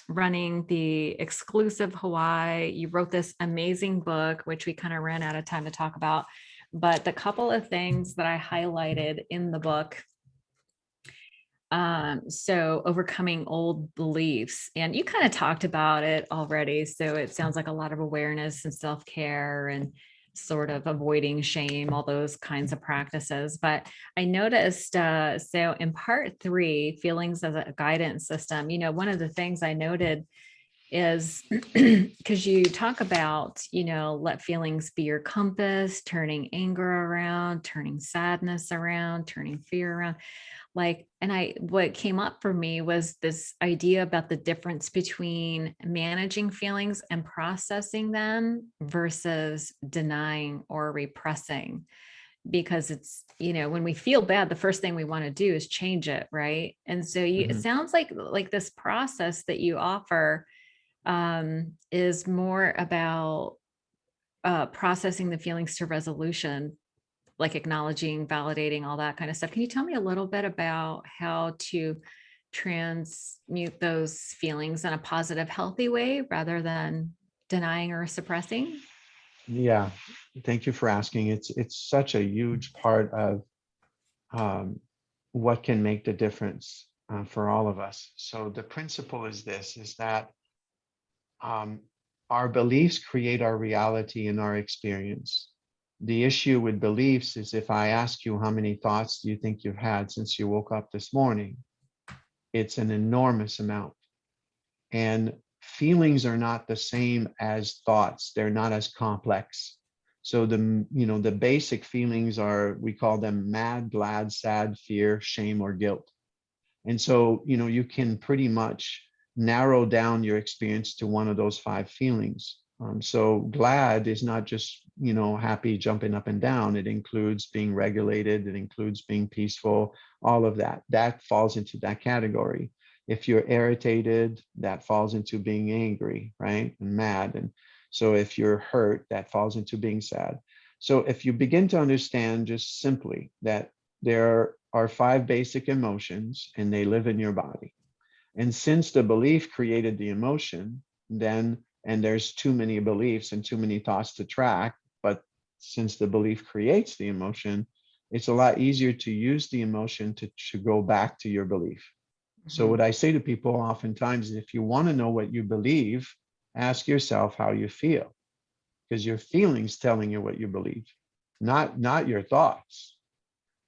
running the exclusive Hawaii. You wrote this amazing book, which we kind of ran out of time to talk about. But the couple of things that I highlighted in the book, so overcoming old beliefs, and you kind of talked about it already. So it sounds like a lot of awareness and self-care and sort of avoiding shame, all those kinds of practices. But I noticed, so in part 3, feelings as a guidance system, one of the things I noted is because you talk about, let feelings be your compass, turning anger around, turning sadness around, turning fear around. Like, and what came up for me was this idea about the difference between managing feelings and processing them versus denying or repressing. Because it's, when we feel bad, the first thing we want to do is change it, right? And so it
Mhm.
sounds like this process that you offer is more about processing the feelings to resolution, like acknowledging, validating, all that kind of stuff. Can you tell me a little bit about how to transmute those feelings in a positive, healthy way rather than denying or suppressing?
Yeah, thank you for asking. It's such a huge part of um, what can make the difference for all of us. So the principle is this: is that um, our beliefs create our reality and our experience. The issue with beliefs is if I ask you how many thoughts do you think you've had since you woke up this morning, it's an enormous amount. And feelings are not the same as thoughts. They're not as complex. So the basic feelings are, we call them mad, glad, sad, fear, shame, or guilt. And so, you can pretty much narrow down your experience to one of those 5 feelings. So glad is not just, happy, jumping up and down. It includes being regulated. It includes being peaceful, all of that. That falls into that category. If you're irritated, that falls into being angry, right? And mad. And so if you're hurt, that falls into being sad. So if you begin to understand just simply that there are five basic emotions and they live in your body. And since the belief created the emotion, then, and there's too many beliefs and too many thoughts to track, but since the belief creates the emotion, it's a lot easier to use the emotion to go back to your belief. So what I say to people oftentimes is if you want to know what you believe, ask yourself how you feel, because your feelings telling you what you believe, not your thoughts,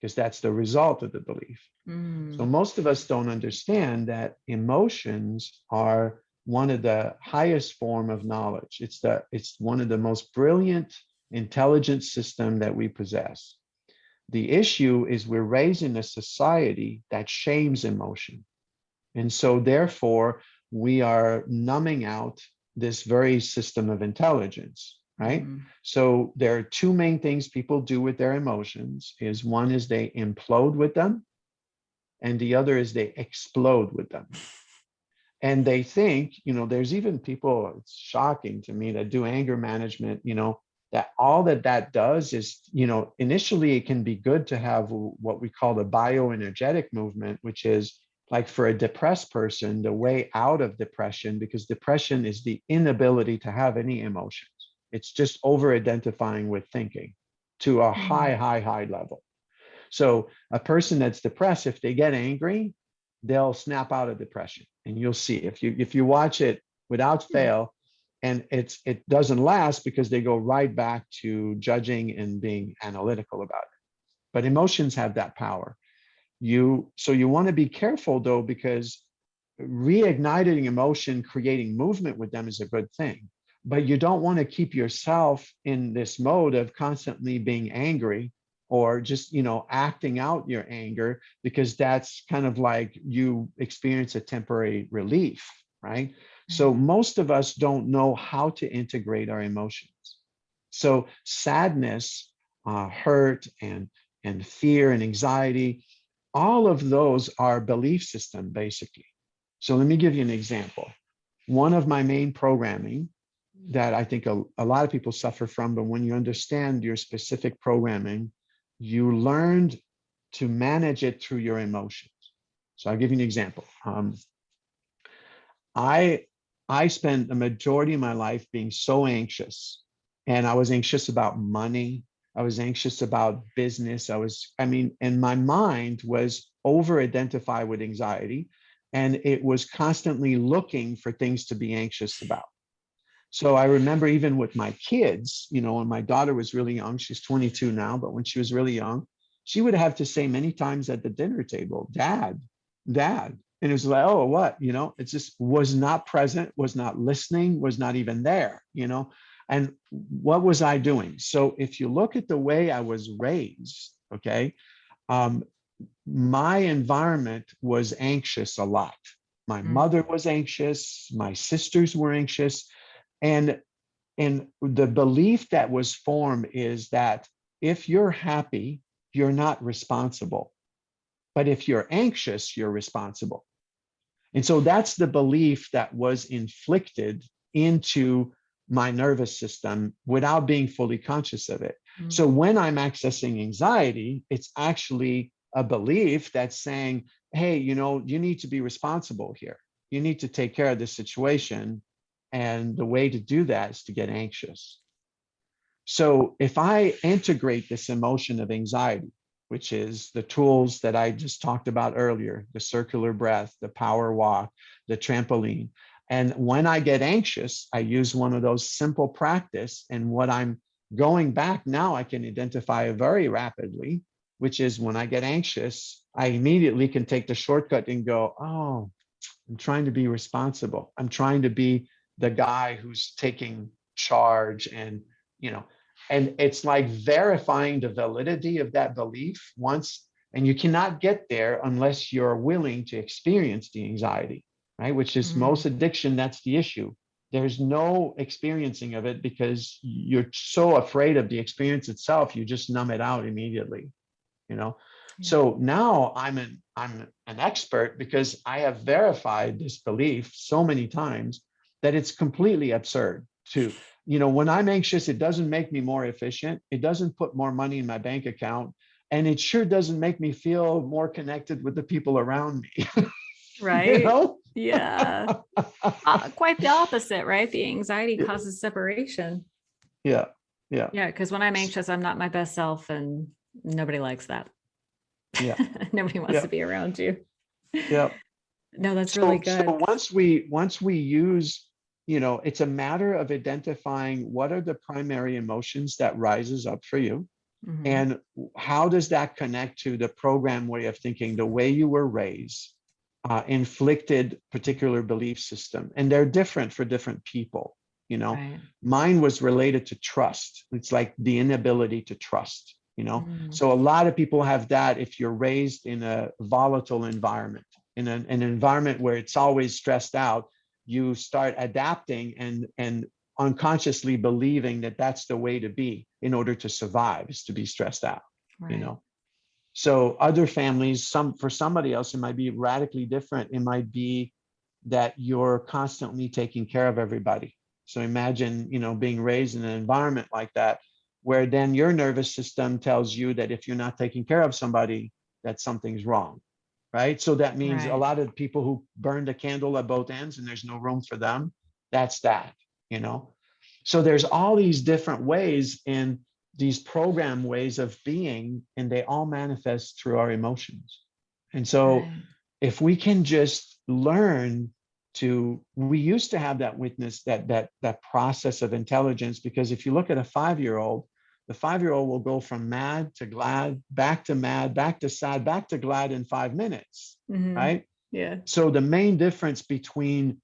because that's the result of the belief. So most of us don't understand that emotions are one of the highest form of knowledge. It's one of the most brilliant, intelligent system that we possess. The issue is we're raised in a society that shames emotion. And so therefore, we are numbing out this very system of intelligence, right? So there are two main things people do with their emotions is one is they implode with them, and the other is they explode with them. And they think, there's even people, it's shocking to me, that do anger management, that all that does is, initially it can be good to have what we call the bioenergetic movement, which is like for a depressed person, the way out of depression, because depression is the inability to have any emotions. It's just over identifying with thinking to a high level. So a person that's depressed, if they get angry, they'll snap out of depression. And you'll see if you watch it without fail, and it doesn't last because they go right back to judging and being analytical about it. But emotions have that power. So you want to be careful though, because reigniting emotion, creating movement with them is a good thing. But you don't want to keep yourself in this mode of constantly being angry or just, acting out your anger, because that's kind of like you experience a temporary relief, right? So most of us don't know how to integrate our emotions. So sadness, hurt, and fear and anxiety, all of those are belief system, basically. So let me give you an example. One of my main programming that I think a lot of people suffer from, but when you understand your specific programming, you learned to manage it through your emotions. So I'll give you an example. I spent the majority of my life being so anxious, and I was anxious about money. I was anxious about business. And my mind was over identified with anxiety, and it was constantly looking for things to be anxious about. So I remember even with my kids, when my daughter was really young, she's 22 now, but when she was really young, she would have to say many times at the dinner table, Dad, Dad. And it was like, oh, what? It just was not present, was not listening, was not even there, And what was I doing? So if you look at the way I was raised, okay, my environment was anxious a lot. My mother was anxious, my sisters were anxious. And the belief that was formed is that if you're happy, you're not responsible. But if you're anxious, you're responsible. And so that's the belief that was inflicted into my nervous system without being fully conscious of it. So when I'm accessing anxiety, it's actually a belief that's saying, hey, you need to be responsible here. You need to take care of this situation. And the way to do that is to get anxious. So if I integrate this emotion of anxiety, which is the tools that I just talked about earlier, the circular breath, the power walk, the trampoline. And when I get anxious, I use one of those simple practice. And what I'm going back now, I can identify very rapidly, which is when I get anxious, I immediately can take the shortcut and go, oh, I'm trying to be responsible. I'm trying to be the guy who's taking charge and it's like verifying the validity of that belief once, and you cannot get there unless you're willing to experience the anxiety, right? Which is most addiction, that's the issue. There's no experiencing of it because you're so afraid of the experience itself, you just numb it out immediately, you know? So now I'm an expert because I have verified this belief so many times that it's completely absurd to, when I'm anxious, it doesn't make me more efficient. It doesn't put more money in my bank account. And it sure doesn't make me feel more connected with the people around me. you
Right.
know?
Yeah. Quite the opposite, right? The anxiety causes separation.
Yeah. Yeah.
Yeah. Because when I'm anxious, I'm not my best self, and nobody likes that.
Yeah.
Nobody wants
Yeah.
to be around you.
Yeah.
No, that's really
So
good.
once we use, it's a matter of identifying what are the primary emotions that rises up for you,
Mhm.
and how does that connect to the program way of thinking, the way you were raised, inflicted particular belief system, and they're different for different people.
Right.
Mine was related to trust. It's like the inability to trust.
Mm.
So a lot of people have that if you're raised in a volatile environment, in an environment where it's always stressed out. You start adapting and unconsciously believing that that's the way to be in order to survive, is to be stressed out. you
Right.
know so other families, for somebody else, it might be radically different. It might be that you're constantly taking care of everybody. So imagine, being raised in an environment like that, where then your nervous system tells you that if you're not taking care of somebody, that something's wrong, right? So that means a
Right.
lot of people who burn the candle at both ends and there's no room for them. That's that, you know? So there's all these different ways in these program ways of being, and they all manifest through our emotions. And so
Right.
if we can just learn we used to have that witness, that process of intelligence, because if you look at a 5-year-old, the 5-year-old will go from mad to glad, back to mad, back to sad, back to glad in 5 minutes,
Mhm.
right?
Yeah.
So the main difference between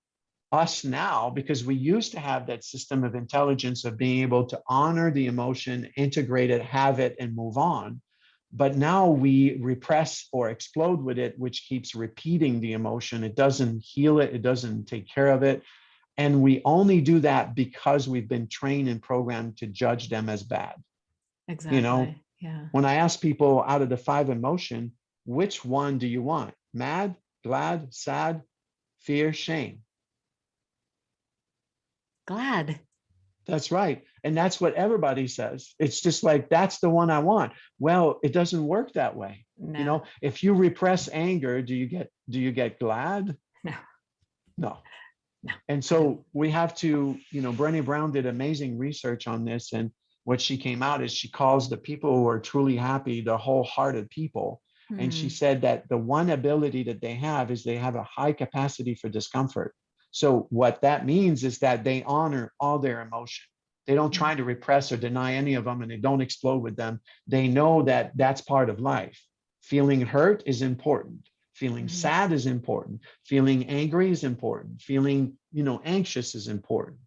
us now, because we used to have that system of intelligence of being able to honor the emotion, integrate it, have it, and move on. But now we repress or explode with it, which keeps repeating the emotion. It doesn't heal it, it doesn't take care of it. And we only do that because we've been trained and programmed to judge them as bad. You know,
Exactly. Yeah.
when I ask people out of the 5 emotion, which one do you want? Mad, glad, sad, fear, shame?
Glad.
That's right. And that's what everybody says. It's just like, that's the one I want. Well, it doesn't work that way.
No.
If you repress anger, do you get glad?
No.
No.
No.
And
You don't.
so we have to, Brené Brown did amazing research on this. And what she came out is she calls the people who are truly happy the wholehearted people. And she
Hmm.
said that the one ability that they have is they have a high capacity for discomfort. So what that means is that they honor all their emotion. They don't try to repress or deny any of them, and they don't explode with them. They know that that's part of life. Feeling hurt is important. Feeling
Mhm.
sad is important. Feeling angry is important. Feeling, anxious is important.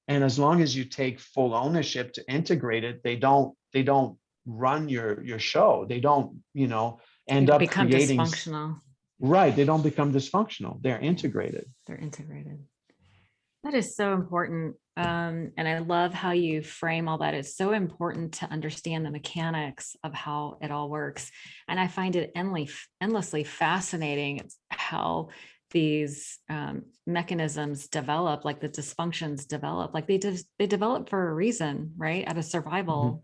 And as long as you take full ownership to integrate it, they don't run your show. They don't,
You
end
don't
up
become
creating.
dysfunctional.
Right. They don't become dysfunctional. They're
Yeah.
integrated.
They're integrated. That is so important. And I love how you frame all that. It's so important to understand the mechanics of how it all works. And I find it endlessly fascinating how these mechanisms develop, like the dysfunctions develop, like they develop for a reason, right? Out of
Mhm.
survival.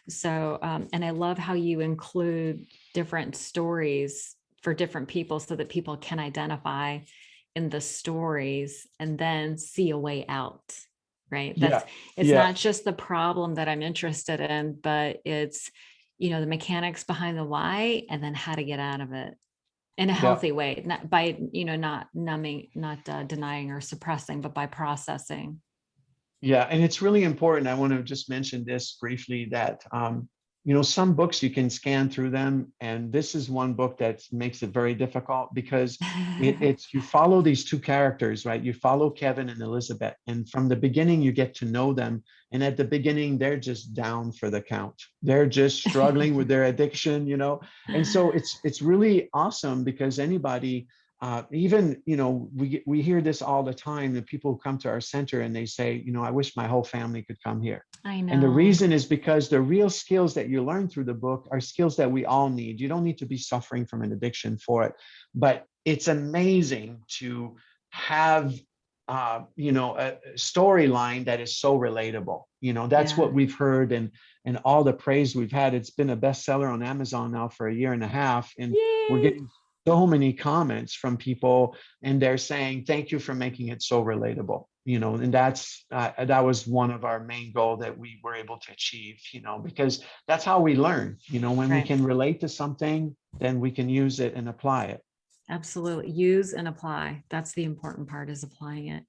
So, and I love how you include different stories for different people so that people can identify in the stories and then see a way out, right?
Yeah.
It's
Yeah.
not just the problem that I'm interested in, but it's, the mechanics behind the why and then how to get out of it in a
Yeah.
healthy way, not by, not numbing, not denying or suppressing, but by processing.
Yeah, and it's really important. I want to just mention this briefly that some books you can scan through them, and this is one book that makes it very difficult because it's you follow these two characters, right? You follow Kevin and Elizabeth, and from the beginning you get to know them. And at the beginning, they're just down for the count. They're just struggling with their addiction, And so it's really awesome because anybody Even, we hear this all the time, that people come to our center and they say, I wish my whole family could come here.
I
And the
know.
reason is because the real skills that you learn through the book are skills that we all need. You don't need to be suffering from an addiction for it, but it's amazing to have, a storyline that is so relatable. That's
Yeah.
what we've heard, and all the praise we've had. It's been a bestseller on Amazon now for a year and a half, and we're
Yay.
getting so many comments from people, and they're saying thank you for making it so relatable. And that was one of our main goal that we were able to achieve. Because that's how we learn. When we
Right.
can relate to something, then we can use it and apply it.
Absolutely. Use and apply. That's the important part, is applying it.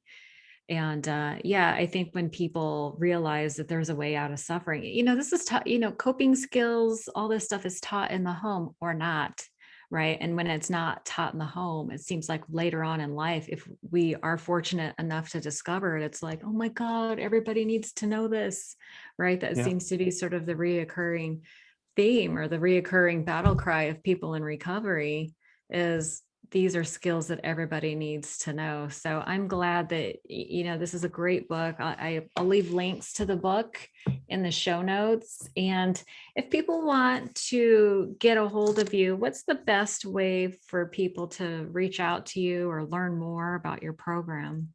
And yeah, I think when people realize that there's a way out of suffering, this is taught, coping skills, all this stuff is taught in the home or not. Right. And when it's not taught in the home, it seems like later on in life, if we are fortunate enough to discover it, it's like, oh my God, everybody needs to know this. Right. That
Yeah.
seems to be sort of the reoccurring theme, or the reoccurring battle cry of people in recovery, is these are skills that everybody needs to know. So I'm glad that, this is a great book. I'll leave links to the book in the show notes. And if people want to get a hold of you, what's the best way for people to reach out to you or learn more about your program?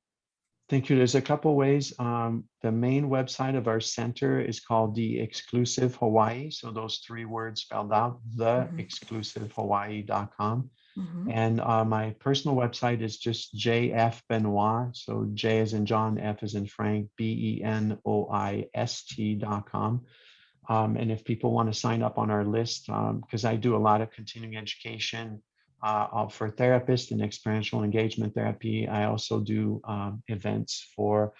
Thank you. There's a couple ways. The main website of our center is called The Exclusive Hawaii. So those three words spelled out,
Mhm.
theexclusivehawaii.com.
Mhm.
And my personal website is just JF Benoist. So J as in John, F as in Frank, BENOIST.com. And if people want to sign up on our list, because I do a lot of continuing education for therapists and experiential engagement therapy, I also do events for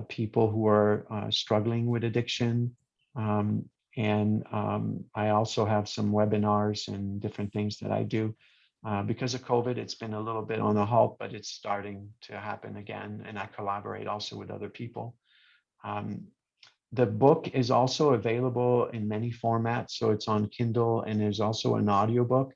people who are struggling with addiction. And I also have some webinars and different things that I do. Because of COVID, it's been a little bit on a halt, but it's starting to happen again. And I collaborate also with other people. Um, the book is also available in many formats. So it's on Kindle, and there's also an audiobook.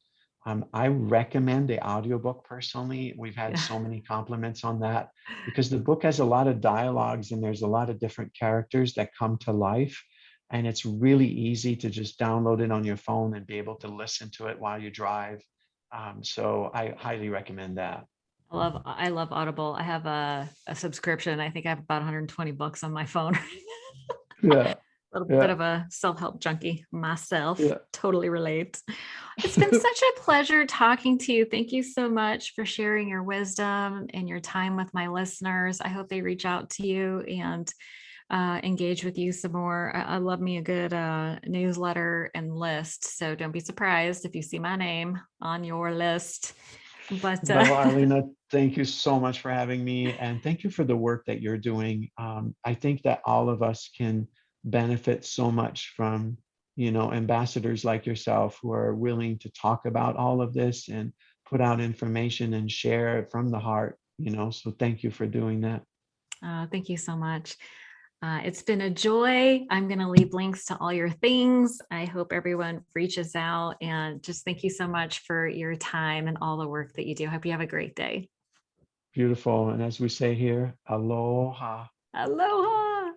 I recommend the audiobook personally. We've had
Yeah.
so many compliments on that because the book has a lot of dialogues and there's a lot of different characters that come to life. And it's really easy to just download it on your phone and be able to listen to it while you drive. So I highly recommend that.
I love Audible. I have a subscription. I think I have about 120 books on my phone.
Yeah,
A little bit
yeah,
of a self-help junkie myself.
yeah.
Totally relate. It's been such a pleasure talking to you. Thank you so much for sharing your wisdom and your time with my listeners. I hope they reach out to you and engage with you some more. I love me a good newsletter and list. So don't be surprised if you see my name on your list. But
Well, Arlena, thank you so much for having me, and thank you for the work that you're doing. I think that all of us can benefit so much from, ambassadors like yourself who are willing to talk about all of this and put out information and share it from the heart. So thank you for doing that.
thank you so much. It's been a joy. I'm going to leave links to all your things. I hope everyone reaches out, and just thank you so much for your time and all the work that you do. Hope you have a great day.
Beautiful. And as we say here, aloha.
Aloha.